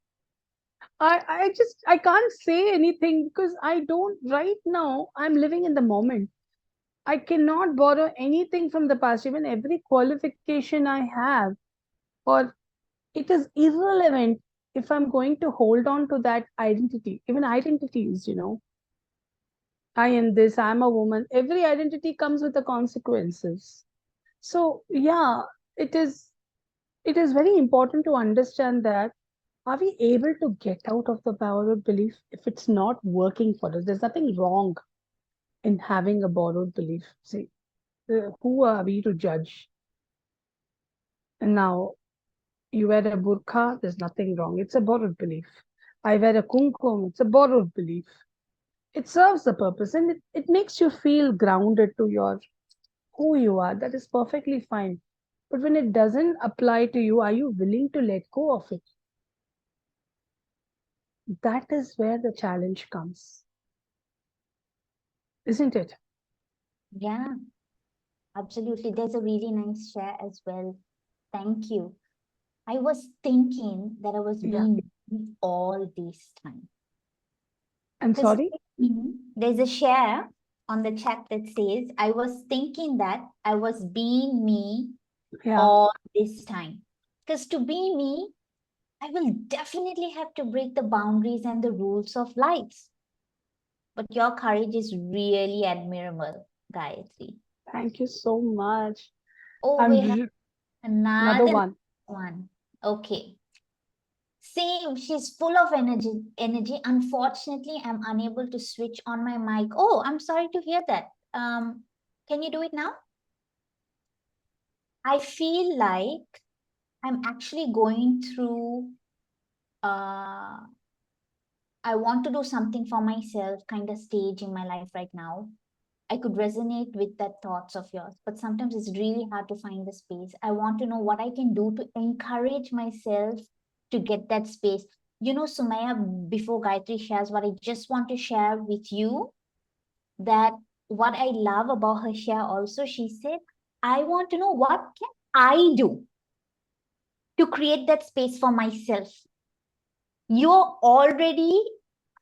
I can't say anything because I don't right now. I'm living in the moment. I cannot borrow anything from the past, even every qualification I have, or it is irrelevant if I'm going to hold on to that identity. Even identities, I am this, I'm a woman. Every identity comes with the consequences. So yeah, it is it is very important to understand that are we able to get out of the borrowed belief if it's not working for us? There's nothing wrong in having a borrowed belief. See, who are we to judge? And now you wear a burqa, there's nothing wrong. It's a borrowed belief. I wear a kumkum, it's a borrowed belief. It serves the purpose and it makes you feel grounded to your who you are. That is perfectly fine. But when it doesn't apply to you, are you willing to let go of it? That is where the challenge comes, isn't it? Yeah, absolutely. There's a really nice share as well. Thank you. I was thinking that I was Yeah. being me all this time. I'm Because sorry. there's a share on the chat that says, I was thinking that I was being me Yeah. all this time. Because to be me, I will definitely have to break the boundaries and the rules of life. But your courage is really admirable, Gayatri. Thank you so much. Oh, I'm we have another another one. one. Okay. Same, she's full of energy. Unfortunately, I'm unable to switch on my mic. Oh, I'm sorry to hear that. Can you do it now? I feel like I'm actually going through I want to do something for myself kind of stage in my life right now. I could resonate with that thoughts of yours, but sometimes it's really hard to find the space. I want to know what I can do to encourage myself to get that space. Sumaya, before Gayatri shares, what I just want to share with you that what I love about her share also, she said, I want to know what can I do to create that space for myself. You're already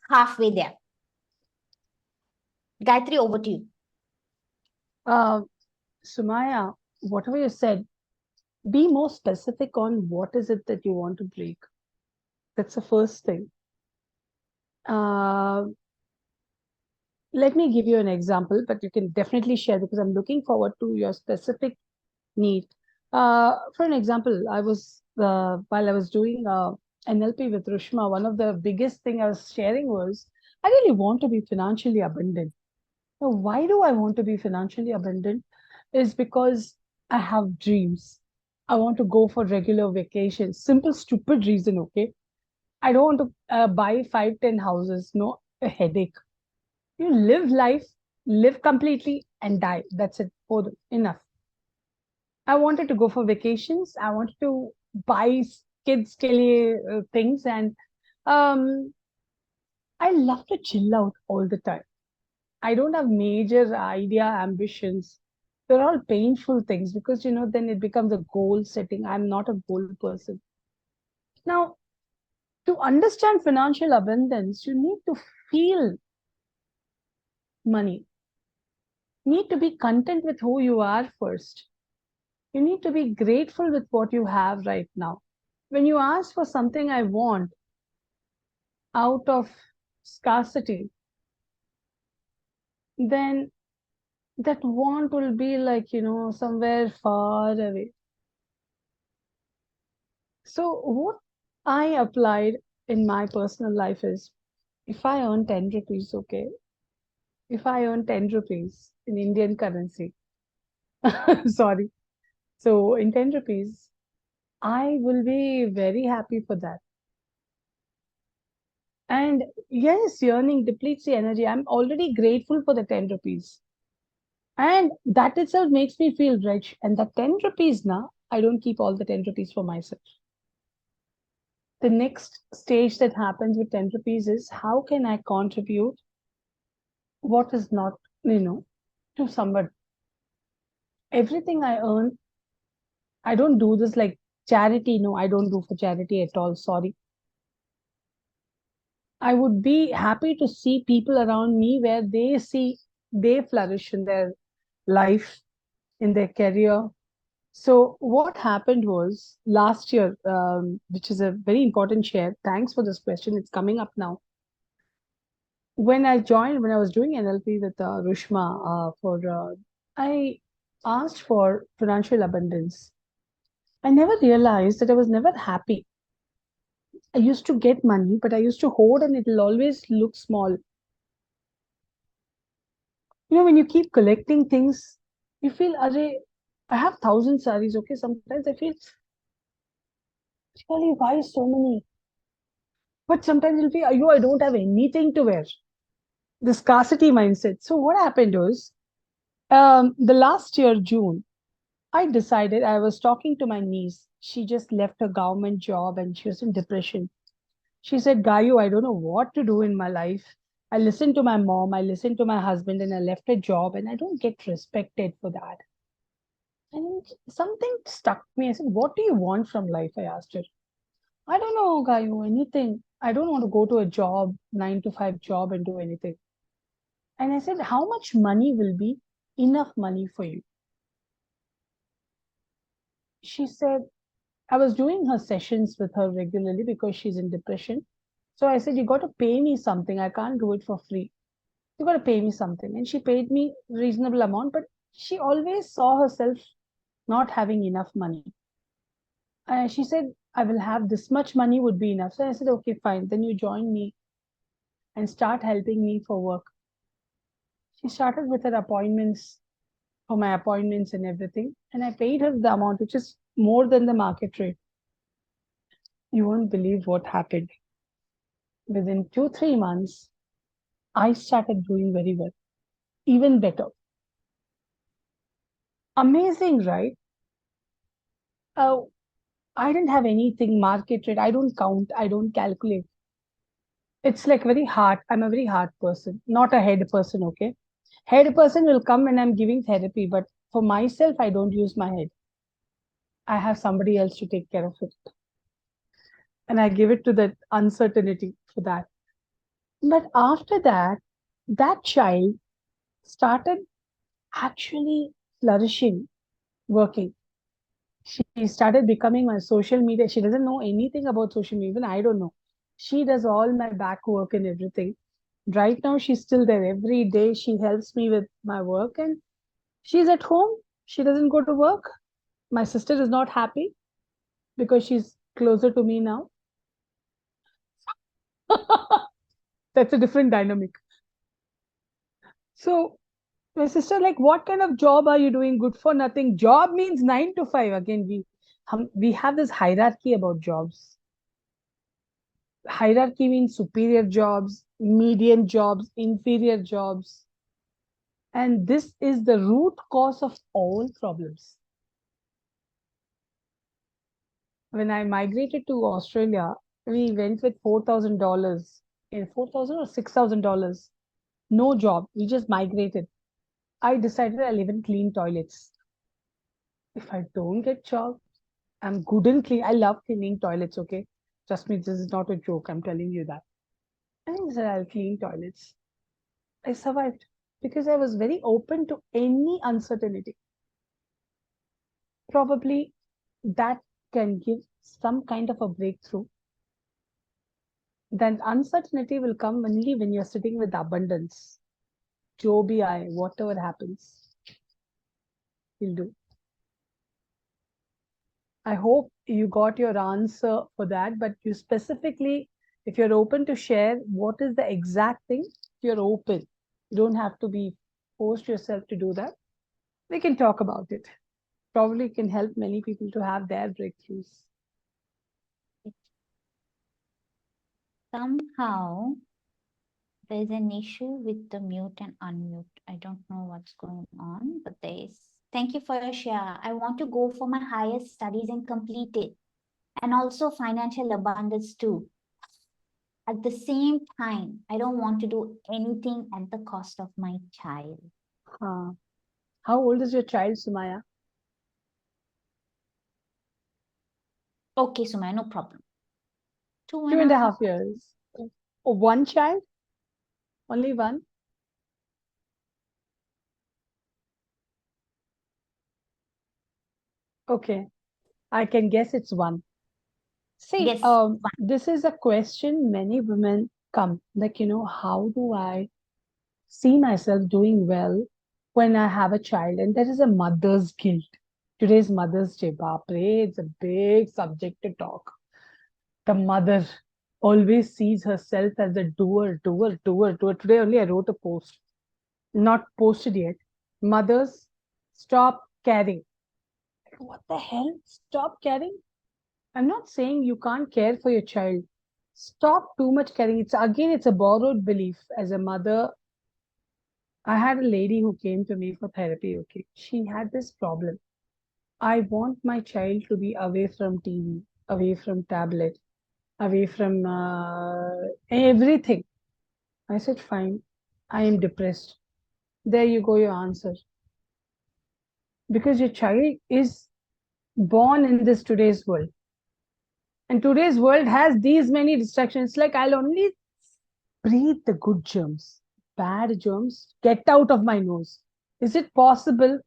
halfway there. Gayatri, over to you. Uh, Sumaya, whatever you said, be more specific on what is it that you want to break. That's the first thing. Uh, Let me give you an example, but you can definitely share because I'm looking forward to your specific need. For an example, while I was doing NLP with Rushma, one of the biggest thing I was sharing was I really want to be financially abundant. Now, why do I want to be financially abundant? Is because I have dreams. I want to go for regular vacations. Simple, stupid reason, okay? I don't want to buy 5, 10 houses. No, a headache. You live life, live completely, and die. That's it. Enough. I wanted to go for vacations. I wanted to buy kids ke liye, things, and um, I love to chill out all the time. I don't have major ambitions. They're all painful things because then it becomes a goal setting. I'm not a goal person. Now, to understand financial abundance, you need to feel money. You need to be content with who you are first. You need to be grateful with what you have right now. When you ask for something I want out of scarcity, then that want will be like, somewhere far away. So, what I applied in my personal life is if I earn 10 rupees, okay, if I earn 10 rupees in Indian currency, sorry, so in 10 rupees, I will be very happy for that. And yes, yearning depletes the energy. I'm already grateful for the 10 rupees. And that itself makes me feel rich. And the 10 rupees now, I don't keep all the 10 rupees for myself. The next stage that happens with 10 rupees is how can I contribute what is not, to somebody. Everything I earn, I don't do this like charity. No, I don't do for charity at all. Sorry. I would be happy to see people around me where they flourish in their life, in their career. So what happened was last year, which is a very important share. Thanks for this question. It's coming up now. When I was doing NLP with Rushma, I asked for financial abundance. I never realized that I was never happy. I used to get money, but I used to hoard and it'll always look small. When you keep collecting things, you feel, Array, I have 1,000 saris, okay? Sometimes I feel, really, why so many? But sometimes you'll feel, I don't have anything to wear. The scarcity mindset. So what happened was, the last year, June, I decided I was talking to my niece. She just left her government job and she was in depression. She said, Gayu, I don't know what to do in my life. I listened to my mom, I listened to my husband, and I left a job and I don't get respected for that. And something stuck me. I said, what do you want from life? I asked her. I don't know, Gayu, anything. I don't want to go to a job, 9 to 5 job, and do anything. And I said, how much money will be enough money for you? She said, I was doing her sessions with her regularly because she's in depression. So I said, you got to pay me something. I can't do it for free. You got to pay me something. And she paid me reasonable amount, but she always saw herself not having enough money. She said, I will have this much money would be enough. So I said, okay, fine. Then you join me and start helping me for work. She started with her appointments, for my appointments and everything. And I paid her the amount, which is more than the market rate. You won't believe what happened. Within 2, 3 months, I started doing very well, even better. Amazing, right? Uh, I didn't have anything market rate. I don't count. I don't calculate. It's like very hard. I'm a very hard person, not a head person. Okay. Head person will come when I'm giving therapy, but for myself, I don't use my head. I have somebody else to take care of it. And I give it to that uncertainty for that. But after that, that child started actually flourishing, working. She started becoming my social media. She doesn't know anything about social media. Even I don't know. She does all my back work and everything. Right now, she's still there. Every day, she helps me with my work and she's at home. She doesn't go to work. My sister is not happy because she's closer to me now. That's a different dynamic. So, my sister, like, what kind of job are you doing? Good for nothing. Job means 9 to 5. Again, we have this hierarchy about jobs. Hierarchy means superior jobs, median jobs, inferior jobs. And this is the root cause of all problems. When I migrated to Australia, we went with $4,000 in 4,000 or $6,000. No job. We just migrated. I decided I live in clean toilets. If I don't get job, I'm good in clean. I love cleaning toilets, okay? Trust me, this is not a joke. I'm telling you that. I think I'll clean toilets. I survived because I was very open to any uncertainty. Probably that can give some kind of a breakthrough. Then uncertainty will come only when you're sitting with abundance. J.O.I.N, whatever happens, you'll do. I hope you got your answer for that, but you specifically, if you're open to share what is the exact thing, you're open. You don't have to be forced yourself to do that. We can talk about it. Probably can help many people to have their breakthroughs. Somehow there's an issue with the mute and unmute. I don't know what's going on, but thank you for your share. I want to go for my higher studies and complete it. And also financial abundance too. At the same time, I don't want to do anything at the cost of my child. How old is your child, Sumaya? Okay, Sumaya, no problem. 2.5 years. Oh, one child? Only one? Okay, I can guess it's one. See, Guess one. this is a question many women come, like, how do I see myself doing well when I have a child? And there is a mother's guilt. Today's Mother's Day, Bapre, it's a big subject to talk. The mother always sees herself as a doer, doer, doer, doer. Today only I wrote a post, not posted yet. Mothers, stop caring. What the hell? Stop caring? I'm not saying you can't care for your child. Stop too much caring. It's a borrowed belief. As a mother, I had a lady who came to me for therapy. Okay, she had this problem. I want my child to be away from TV, away from tablet, away from everything. I said, fine. I am depressed. There you go, your answer. Because your child is born in this today's world. And today's world has these many distractions. Like, I'll only breathe the good germs. Bad germs, get out of my nose. Is it possible?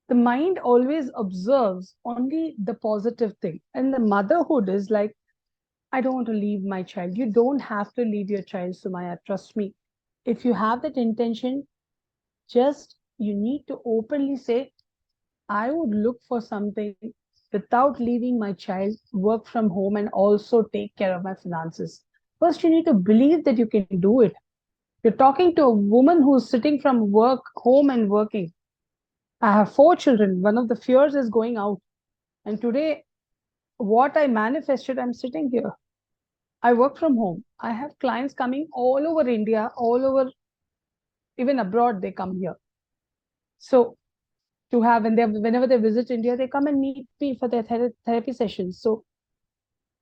The mind always observes only the positive thing. And the motherhood is like, I don't want to leave my child. You don't have to leave your child, Sumaya. Trust me. If you have that intention, just you need to openly say, I would look for something without leaving my child, work from home, and also take care of my finances. First, you need to believe that you can do it. You're talking to a woman who's sitting from work, home, and working. I have 4 children. One of the fears is going out. And today, what I manifested, I'm sitting here. I work from home. I have clients coming all over India, all over, even abroad, they come here. So, to have, and whenever they visit India, they come and meet me for their therapy sessions. So,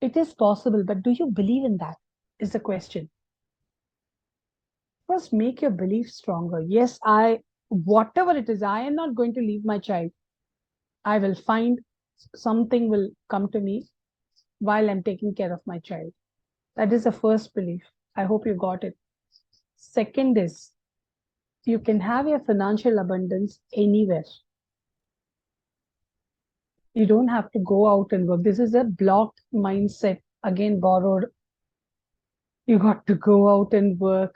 it is possible, but do you believe in that? Is the question. First, make your belief stronger. Yes, whatever it is, I am not going to leave my child. I will find something will come to me while I'm taking care of my child. That is the first belief. I hope you got it. Second is, you can have your financial abundance anywhere. You don't have to go out and work. This is a blocked mindset, again borrowed. You got to go out and work.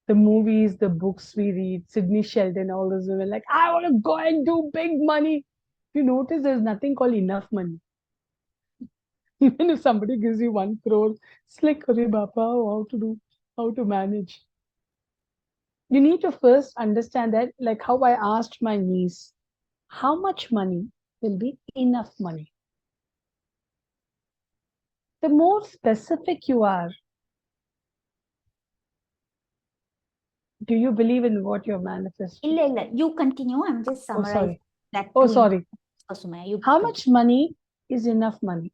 The movies, the books we read, Sydney Sheldon, all those women like, I want to go and do big money. You notice there's nothing called enough money. Even if somebody gives you 1 crore, it's like, Hare Bapa, how to manage. You need to first understand that, like how I asked my niece, how much money will be enough money? The more specific you are, do you believe in what you're manifesting? illa. You continue. I'm just Oh, summarizing sorry. that. Oh, to sorry. Sumaya, you How continue. much money is enough money?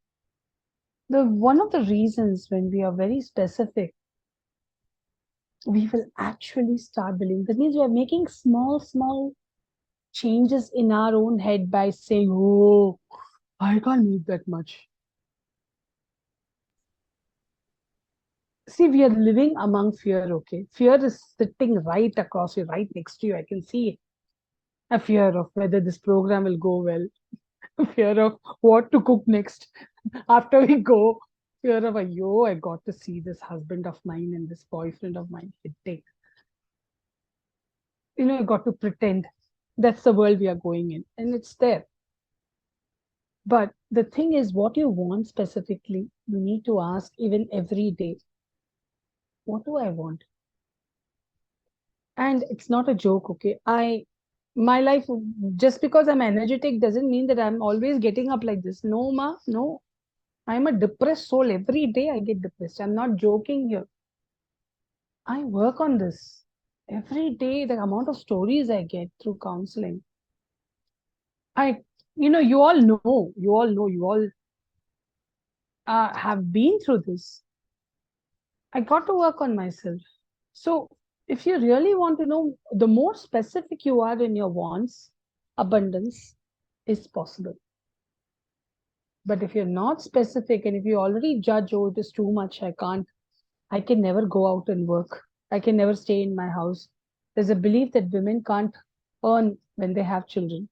One of the reasons when we are very specific, we will actually start believing. That means we are making small changes in our own head by saying, oh, I can't need that much. See, we are living among fear, okay? Fear is sitting right across you, right next to you. I can see it. A fear of whether this program will go well, fear of what to cook next after we go, fear of, yo, I got to see this husband of mine and this boyfriend of mine. Headache. You got to pretend. That's the world we are going in, and it's there. But the thing is, what you want specifically, you need to ask even every day, what do I want? And it's not a joke, okay? My life, just because I'm energetic doesn't mean that I'm always getting up like this. No, ma, no. I'm a depressed soul. Every day I get depressed. I'm not joking here. I work on this. Every day, the amount of stories I get through counseling. You all know, you all have been through this. I got to work on myself. So, if you really want to know, the more specific you are in your wants, abundance is possible. But if you're not specific and if you already judge, oh, it is too much, I can never go out and work. I can never stay in my house. There's a belief that women can't earn when they have children.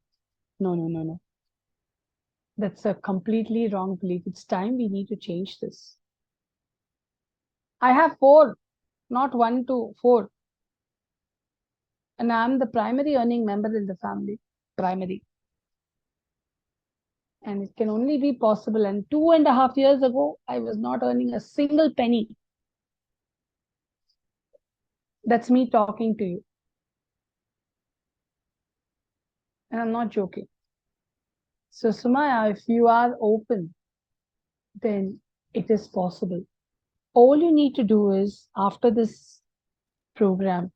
No. That's a completely wrong belief. It's time we need to change this. I have 4, not 1, 2, 4. And I'm the primary earning member in the family. Primary. And it can only be possible. And 2.5 years ago, I was not earning a single penny. That's me talking to you. And I'm not joking. So, Sumaya, if you are open, then it is possible. All you need to do is, after this program,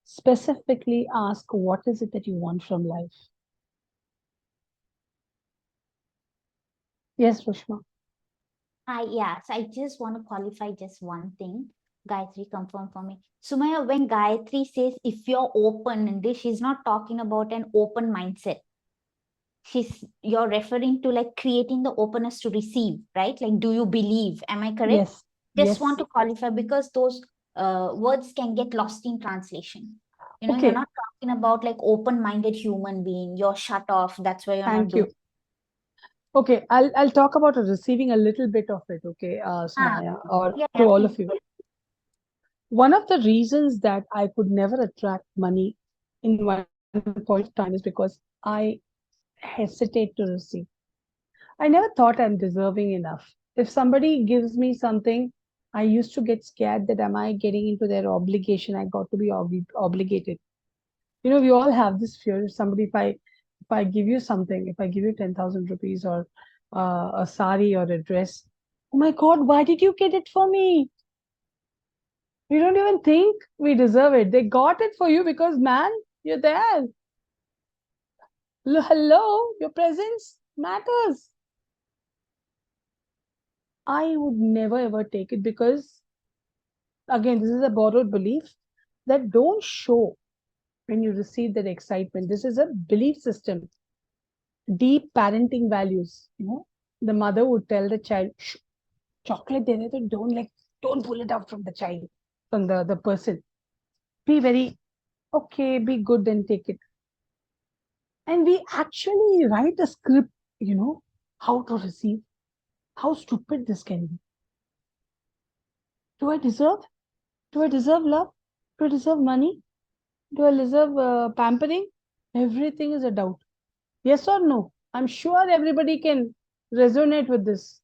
specifically ask what is it that you want from life. Yes, Rushma. Yes, I just want to qualify just one thing. Gayatri, confirm for me. Sumaya, when Gayatri says if you're open in this, she's not talking about an open mindset. You're referring to like creating the openness to receive, right? Like, do you believe? Am I correct? Yes. Just Yes. want to qualify because those words can get lost in translation. You're Okay. not talking about like open-minded human being. You're shut off. That's why you're not Thank doing. you. Okay, I'll talk about receiving a little bit of it, okay, Sumaya, or Yeah, to all please. of you. One of the reasons that I could never attract money in one point of time is because I hesitate to receive. I never thought I'm deserving enough. If somebody gives me something, I used to get scared that am I getting into their obligation? I got to be obligated. You know, we all have this fear. If I give you something, if I give you 10,000 rupees or a sari or a dress, oh my God, why did you get it for me? We don't even think we deserve it. They got it for you because, man, you're there. Hello, your presence matters. I would never ever take it because, again, this is a borrowed belief that don't show when you receive that excitement. This is a belief system. Deep parenting values. You know, the mother would tell the child, shh, chocolate there, don't pull it out from the child, from the person. Be very okay, be good and take it. And we actually write a script, you know, how to receive. How stupid this can be. Do I deserve? Do I deserve love? Do I deserve money? Do I deserve pampering? Everything is a doubt. Yes or no? I'm sure everybody can resonate with this.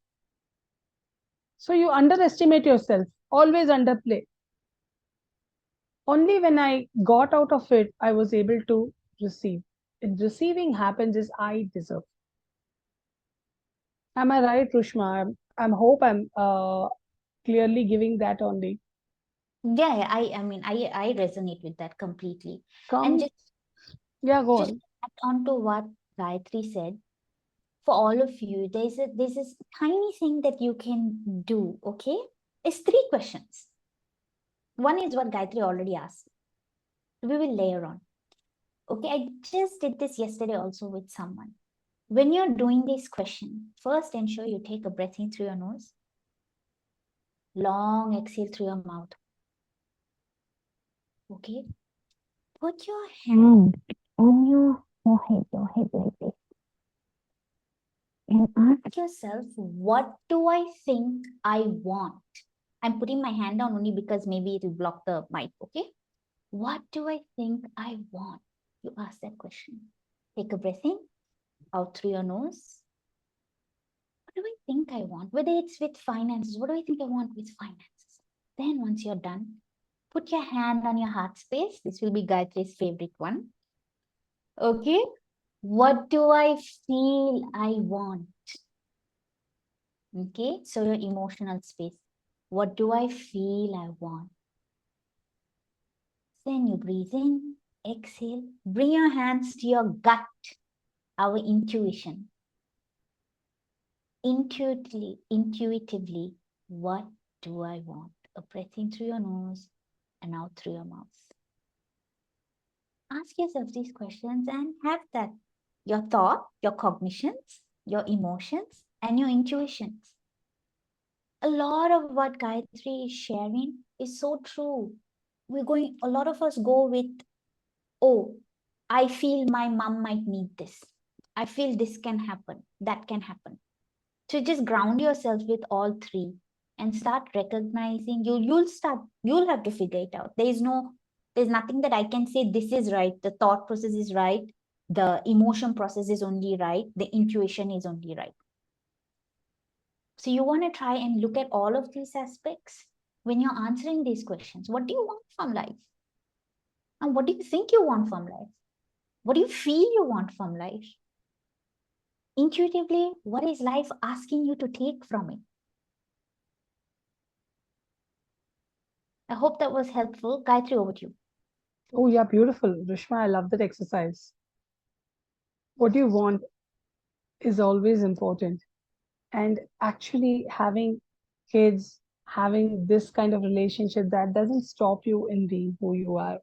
So you underestimate yourself, always underplay. Only when I got out of it, I was able to receive. And receiving happens is I deserve. Am I right, Rushma? I'm hope I'm clearly giving that only. Yeah, I mean, I resonate with that completely. And Come, yeah, go just on. add on to what Gayatri said, for all of you, there's this tiny thing that you can do, okay? It's 3 questions. One is what Gayatri already asked. We will layer on. Okay, I just did this yesterday also with someone. When you're doing this question, first ensure you take a breath in through your nose, long exhale through your mouth. Okay, put your hand on your forehead like this, and ask yourself, what do I think I want? I'm putting my hand down only because maybe it will block the mic, okay? What do I think I want? You ask that question. Take a breath in, out through your nose. What do I think I want? Whether it's with finances, what do I think I want with finances? Then once you're done, put your hand on your heart space. This will be Gayatri's favorite one. Okay. What do I feel I want? Okay. So your emotional space. What do I feel I want? Then you breathe in, exhale, bring your hands to your gut, our intuition. Intuitively, what do I want? A breath in through your nose and out through your mouth. Ask yourself these questions and have that your thought, your cognitions, your emotions, and your intuitions. A lot of what Gayatri is sharing is so true. A lot of us go with, oh, I feel my mom might need this. I feel this can happen, that can happen. So just ground yourself with all three and start recognizing. You'll have to figure it out. There's nothing that I can say this is right, the thought process is right, the emotion process is only right, the intuition is only right. So you want to try and look at all of these aspects when you're answering these questions. What do you want from life? And what do you think you want from life? What do you feel you want from life? Intuitively, what is life asking you to take from it? I hope that was helpful. Gayatri, over to you. Oh, yeah, beautiful. Rishma, I love that exercise. What you want is always important. And actually, having kids, having this kind of relationship, that doesn't stop you in being who you are.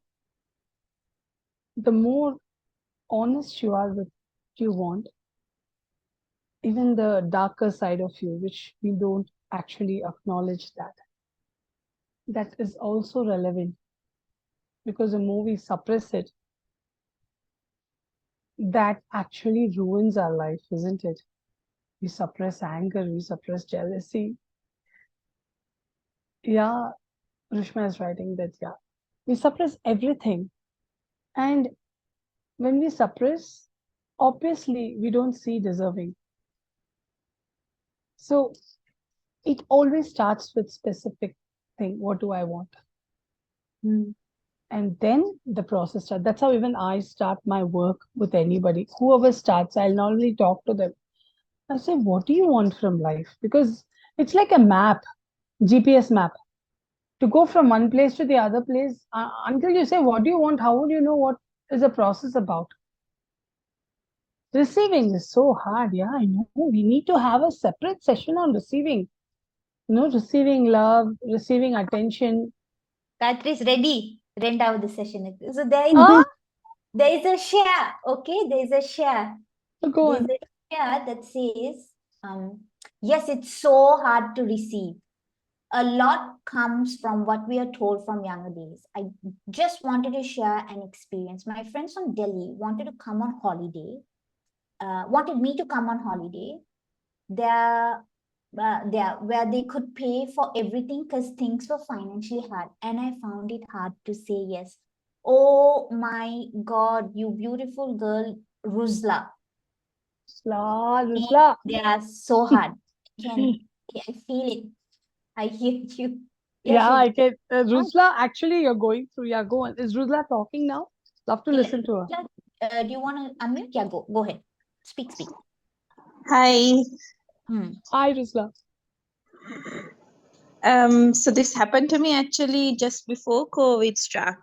The more honest you are with what you want, even the darker side of you, which we don't actually acknowledge, that is also relevant, because the more we suppress it, that actually ruins our life, isn't it? We suppress anger, we suppress jealousy. Yeah, Rishma is writing that, yeah, we suppress everything. And when we suppress, obviously we don't see deserving. So it always starts with specific thing. What do I want? And then the process starts. That's how even I start my work with anybody. Whoever starts, I'll not only talk to them. I say, what do you want from life? Because it's like a map, GPS map. To go from one place to the other place, until you say, what do you want? How would you know what is the process about? Receiving is so hard. Yeah, I know. We need to have a separate session on receiving. Receiving love, receiving attention. Gayatri is ready. Rent out the session. So there Ah, is a share. Okay, there is a share. go There's on. a share that says, yes, it's so hard to receive. A lot comes from what we are told from younger days. I just wanted to share an experience. My friends from Delhi wanted to come on holiday, wanted me to come on holiday. There, where they could pay for everything because things were financially hard. And I found it hard to say yes. Oh my God, you beautiful girl, Ruzla. Rusla. They are so hard. I feel it. I hear you. Yeah, she I can. Oh, Rusla, actually, you're going through. Yeah, go on. Is Rusla talking now? Love to listen to her. Do you want to unmute? Yeah, go ahead. Speak. Hi. Hi, Rusla. So this happened to me actually just before COVID struck.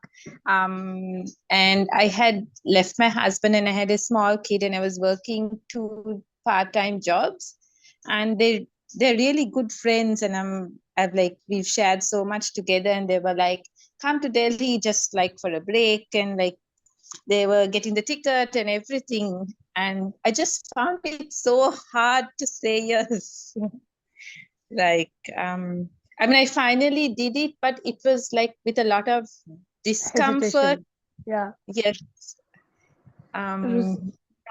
And I had left my husband and I had a small kid and I was working 2 part-time jobs. And they're really good friends and we've shared so much together and they were like, come to Delhi just like for a break, and like they were getting the ticket and everything. And I just found it so hard to say yes. like I finally did it, but it was like with a lot of discomfort. Hesitation. Yeah. Yes. Rus-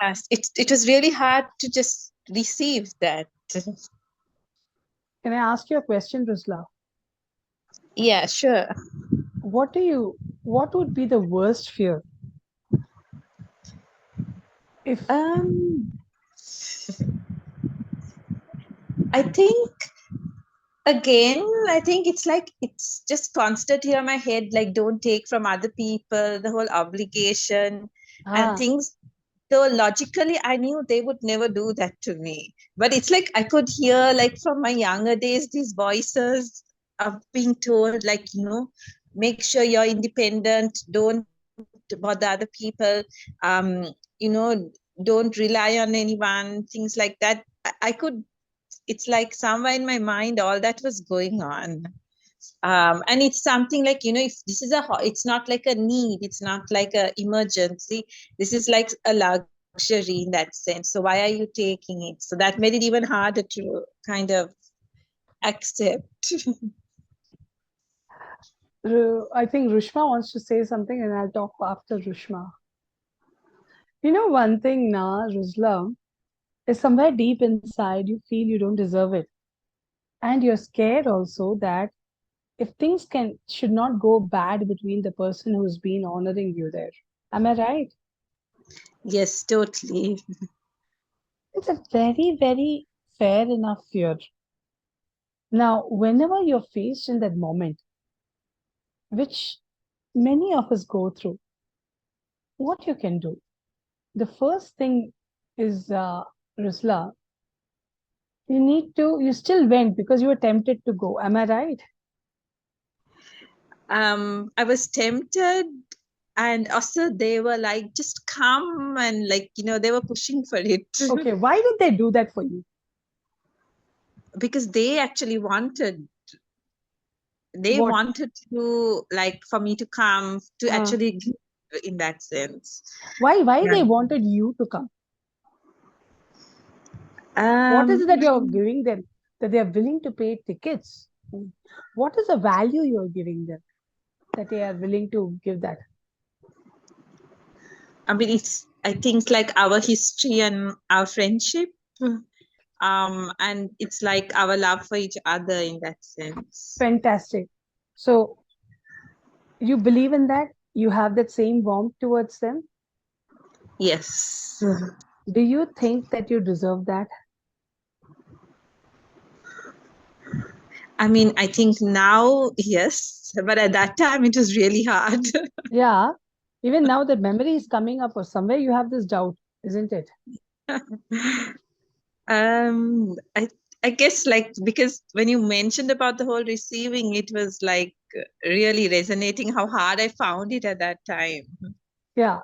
Yes, it was really hard to just receive that. Can I ask you a question, Rusla? Yeah, sure. What would be the worst fear? If I think again, I think it's like it's just constant here in my head, like don't take from other people, the whole obligation and things. So logically I knew they would never do that to me, but it's like I could hear like from my younger days these voices of being told, like, make sure you're independent, don't bother other people, you know don't rely on anyone, things like that. I could, it's like somewhere in my mind all that was going on. And it's something like, if this is it's not like a need, it's not like a emergency, this is like a luxury in that sense, so why are you taking it? So that made it even harder to kind of accept. I think Rushma wants to say something and I'll talk after Rushma. You know, one thing now, Rusla, is somewhere deep inside you feel you don't deserve it. And you're scared also that if things should not go bad between the person who's been honoring you there. Am I right? Yes, totally. It's a very, very fair enough fear. Now, whenever you're faced in that moment, which many of us go through, what you can do? The first thing is, Rusla, you still went because you were tempted to go. Am I right? I was tempted, and also they were like, just come, and like, they were pushing for it. Okay, why did they do that for you? Because they actually they What? wanted to, like, for me to come to Uh, actually give in that sense. why Yeah. they wanted you to come? What is Um, it that you're giving them that they are willing to pay tickets? What is the value you're giving them that they are willing to give that? I mean, I think like our history and our friendship. And it's like our love for each other in that sense. Fantastic. So you believe in that? You have that same warmth towards them? Yes. Do you think that you deserve that? I mean, I think now, yes, but at that time it was really hard. Yeah. Even now that memory is coming up, or somewhere you have this doubt, isn't it? I guess like, because when you mentioned about the whole receiving, it was like really resonating how hard I found it at that time. Yeah.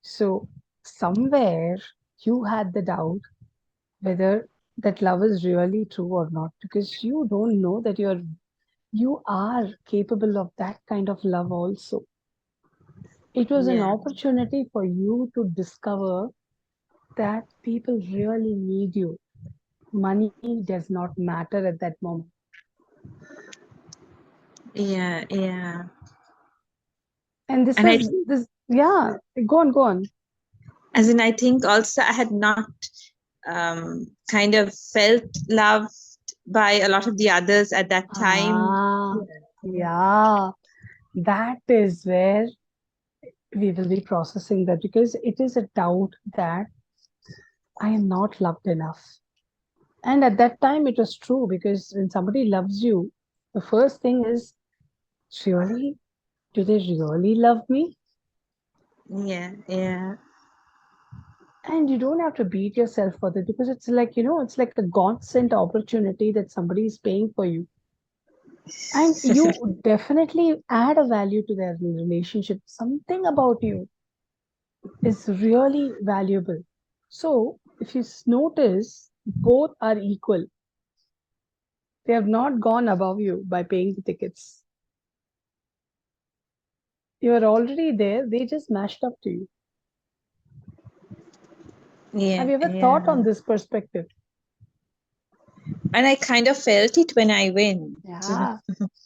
So somewhere you had the doubt whether that love is really true or not, because you don't know that you are capable of that kind of love also. It was an Yeah, opportunity for you to discover that people really need you. Money does not matter at that moment. yeah. And And I think, yeah, go on. as in, I think also I had not kind of felt loved by a lot of the others at that time. Ah, yeah, that is where we will be processing that, because it is a doubt that I am not loved enough. And at that time, it was true, because when somebody loves you, the first thing is, really, do they really love me? Yeah. And you don't have to beat yourself for that, because it's like, it's like a God sent opportunity that somebody is paying for you. And you definitely add a value to their relationship. Something about you is really valuable. So, if you notice, both are equal. They have not gone above you by paying the tickets. You are already there, they just mashed up to you. Have you ever thought on this perspective? And I kind of felt it when I went. Yeah,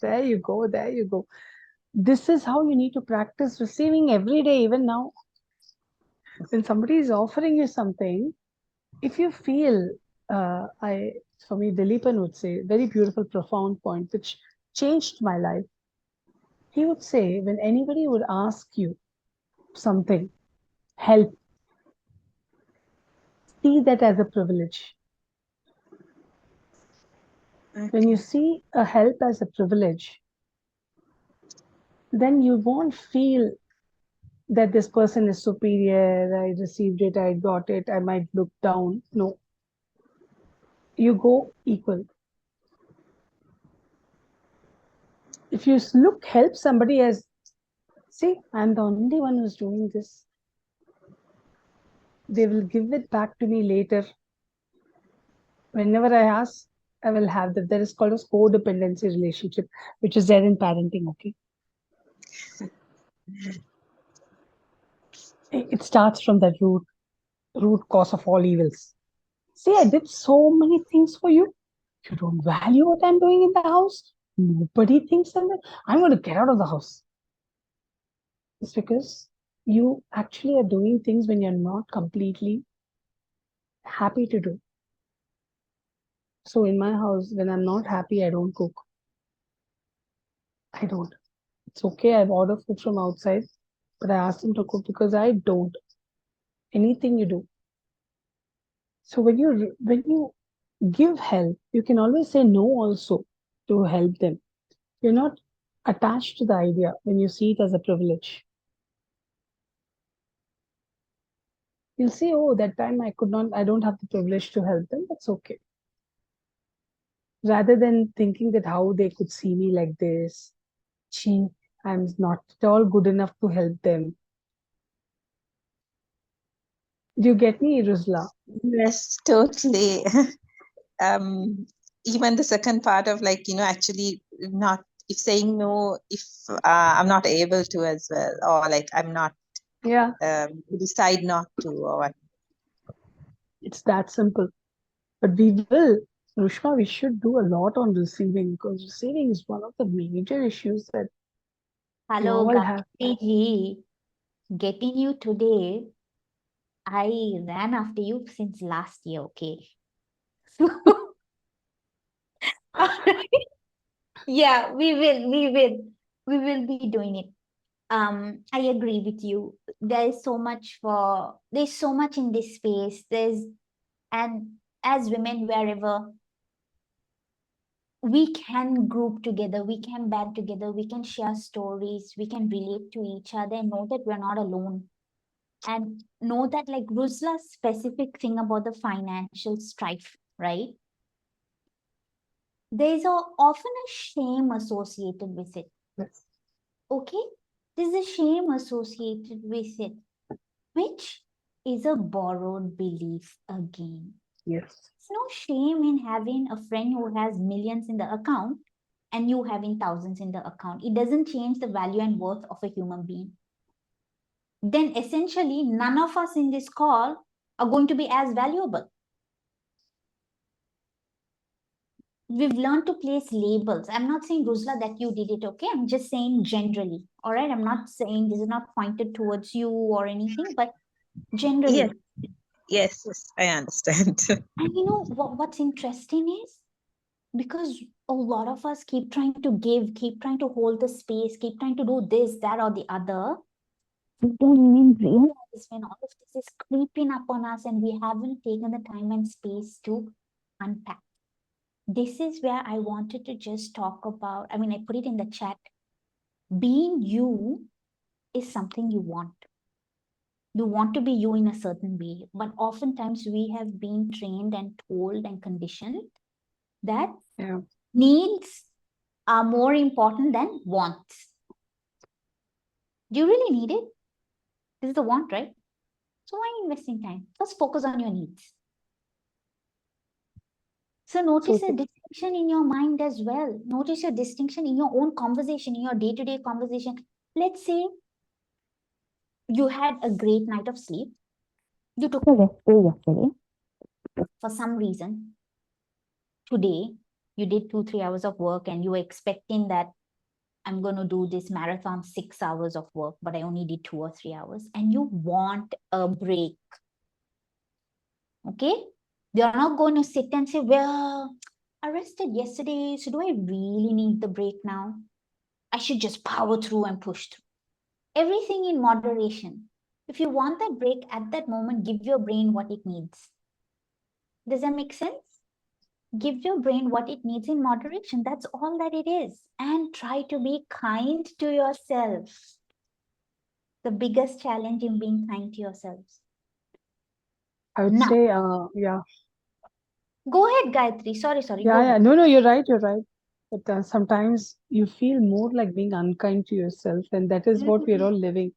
there you go, there you go. This is how you need to practice receiving every day, even now. When somebody is offering you something, if you feel, for me, Dileepan would say, very beautiful, profound point, which changed my life. He would say, when anybody would ask you something, help, see that as a privilege. When you see a help as a privilege, then you won't feel that this person is superior, I received it, I got it, I might look down. No, you go equal. If you help somebody as, see, I'm the only one who's doing this, they will give it back to me later. Whenever I ask, I will have that. That is called a codependency relationship, which is there in parenting, okay? It starts from that root cause of all evils. See, I did so many things for you. You don't value what I'm doing in the house. Nobody thinks that I'm going to get out of the house. It's because you actually are doing things when you're not completely happy to do. So in my house, when I'm not happy, I don't cook. I don't. It's okay. I've ordered food from outside, but I ask them to cook because I don't. Anything you do. So when you give help, you can always say no also to help them. You're not attached to the idea when you see it as a privilege. You'll say, oh, that time I don't have the privilege to help them. That's okay. Rather than thinking that how they could see me like this, gee, I'm not at all good enough to help them. Do you get me, Ruzla? Yes, totally. Even the second part of like, actually not if saying no, if I'm not able to as well, or like I'm not Yeah, decide not to, or what. it's that simple. But we will, Rushma, we should do a lot on receiving because receiving is one of the major issues that we Hello, all have. Gayathri ji. Getting you today, I ran after you since last year, okay? Yeah, we will be doing it. I agree with you. There's so much in this space. And as women, wherever we can group together, we can band together, we can share stories, we can relate to each other and know that we're not alone. And know that, like Rusla's specific thing about the financial strife, right? There's often a shame associated with it. Yes. Okay? There's a shame associated with it, which is a borrowed belief again. Yes. There's no shame in having a friend who has millions in the account and you having thousands in the account. It doesn't change the value and worth of a human being. Then essentially, none of us in this call are going to be as valuable. We've learned to place labels. I'm not saying, Rusla, that you did it, okay? I'm just saying generally, all right? I'm not saying this is not pointed towards you or anything, but generally. Yes, I understand. And you know what's interesting is because a lot of us keep trying to give, keep trying to hold the space, keep trying to do this, that, or the other. We don't even realize when all of this is creeping up on us and we haven't taken the time and space to unpack. This is where I wanted to just talk about. I mean, I put it in the chat. Being you is something you want. You want to be you in a certain way, but oftentimes we have been trained and told and conditioned that needs are more important than wants. Do you really need it? This is the want, right? So why investing time? First focus on your needs. So notice a distinction in your mind as well. Notice your distinction in your own conversation, in your day-to-day conversation. Let's say you had a great night of sleep. You took a rest day yesterday. For some reason, today you did 2-3 hours of work and you were expecting that I'm going to do this marathon 6 hours of work, but I only did 2 or 3 hours, and you want a break. Okay? You're not going to sit and say, well, I rested yesterday, so do I really need the break now? I should just power through and push through. Everything in moderation. If you want that break at that moment, give your brain what it needs. Does that make sense? Give your brain what it needs in moderation. That's all that it is. And try to be kind to yourself. The biggest challenge in being kind to yourselves. I would Now, say, yeah. Go ahead, Gayathri. Sorry. Yeah. No, you're right. But sometimes you feel more like being unkind to yourself, and that is what we're all living.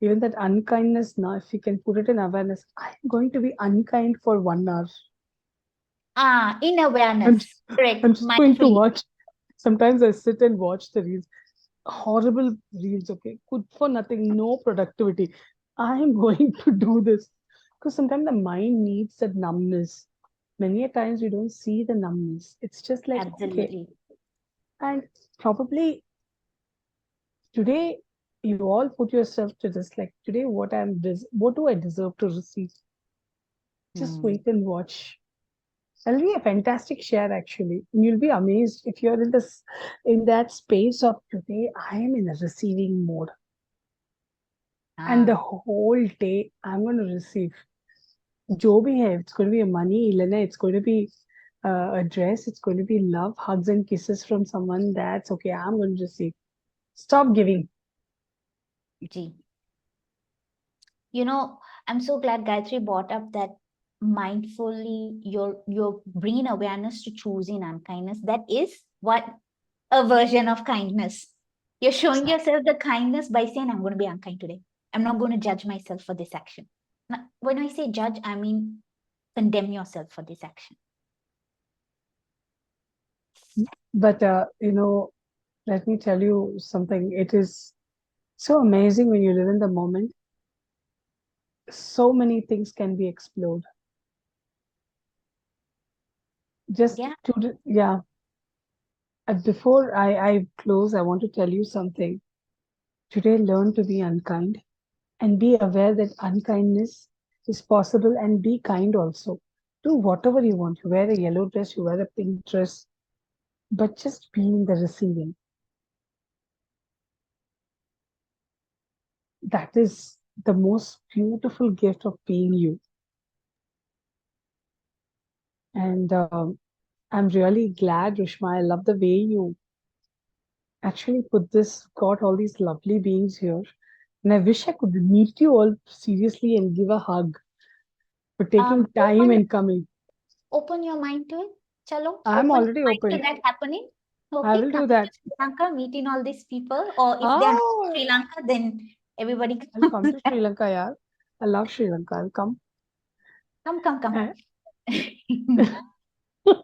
Even that unkindness now, if you can put it in awareness, I'm going to be unkind for 1 hour. In awareness. Correct. I'm just going to Mindfully. watch. Sometimes I sit and watch the reels. Horrible reels, okay? Good for nothing, no productivity. I'm going to do this. Because sometimes the mind needs that numbness. Many a times we don't see the numbness. It's just like, okay. Absolutely. And probably today you all put yourself to this, like today, what do I deserve to receive? Just wait and watch. It'll be a fantastic share actually. And you'll be amazed if you're in this in that space of today, I am in a receiving mode. And the whole day I'm going to receive. जो भी है, it's going to be a money, Elena, it's going to be a dress, it's going to be love, hugs and kisses from someone. That's okay. I'm going to receive. Stop giving. Ji. You know, I'm so glad Gayatri brought up that mindfully your bringing awareness to choosing unkindness. That is what a version of kindness. You're showing yourself the kindness by saying, I'm going to be unkind today. I'm not going to judge myself for this action. Now, when I say judge, I mean condemn yourself for this action. But let me tell you something. It is so amazing when you live in the moment. So many things can be explored. Just Yeah. Before I close, I want to tell you something. Today, learn to be unkind and be aware that unkindness is possible, and be kind also. Do whatever you want. You wear a yellow dress, you wear a pink dress, but just be in the receiving. That is the most beautiful gift of being you. And I'm really glad, Rushma. I love the way you actually got all these lovely beings here. And I wish I could meet you all seriously and give a hug for taking time and coming. Open your mind to it. Chalo. I'm open already your mind open. to that happening. Okay, I will do come that. to Sri Lanka, meeting all these people, or if they're not in Sri Lanka, then everybody I'll come to Sri Lanka, yeah. I love Sri Lanka. I'll come. Come.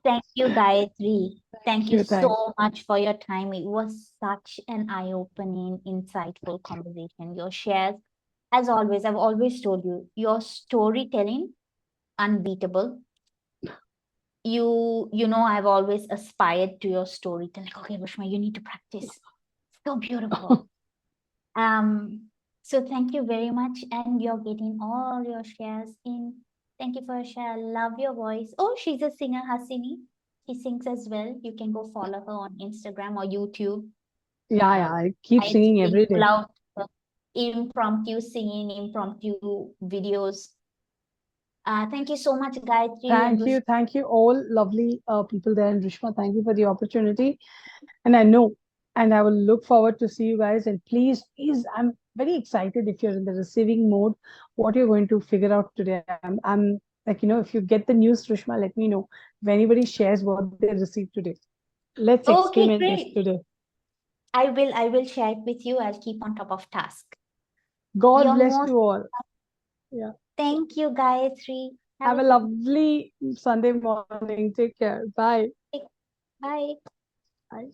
Thank you, Gayatri. Thank you so much for your time. It was such an eye-opening, insightful conversation. Your shares, as always, I've always told you, your storytelling, unbeatable. You know, I've always aspired to your storytelling. Okay, Rushma, you need to practice. So beautiful. So thank you very much, and you're getting all your shares in. Thank you for your share. Love your voice. Oh, she's a singer, Hasini. She sings as well. You can go follow her on Instagram or YouTube. Yeah, I keep singing every day. Love impromptu singing, impromptu videos. Thank you so much, Gayatri. Thank you all lovely people there in Rishma. Thank you for the opportunity. And I know, and I will look forward to see you guys. And please, I'm very excited if you're in the receiving mode, what you're going to figure out today. I'm like, if you get the news, Rishma, let me know if anybody shares what they received today. Let's experiment this today. I will share it with you. I'll keep on top of task. God bless you all. Yeah. Thank you, Gayathri. Have a lovely Sunday morning. Take care. Bye. Bye. Bye.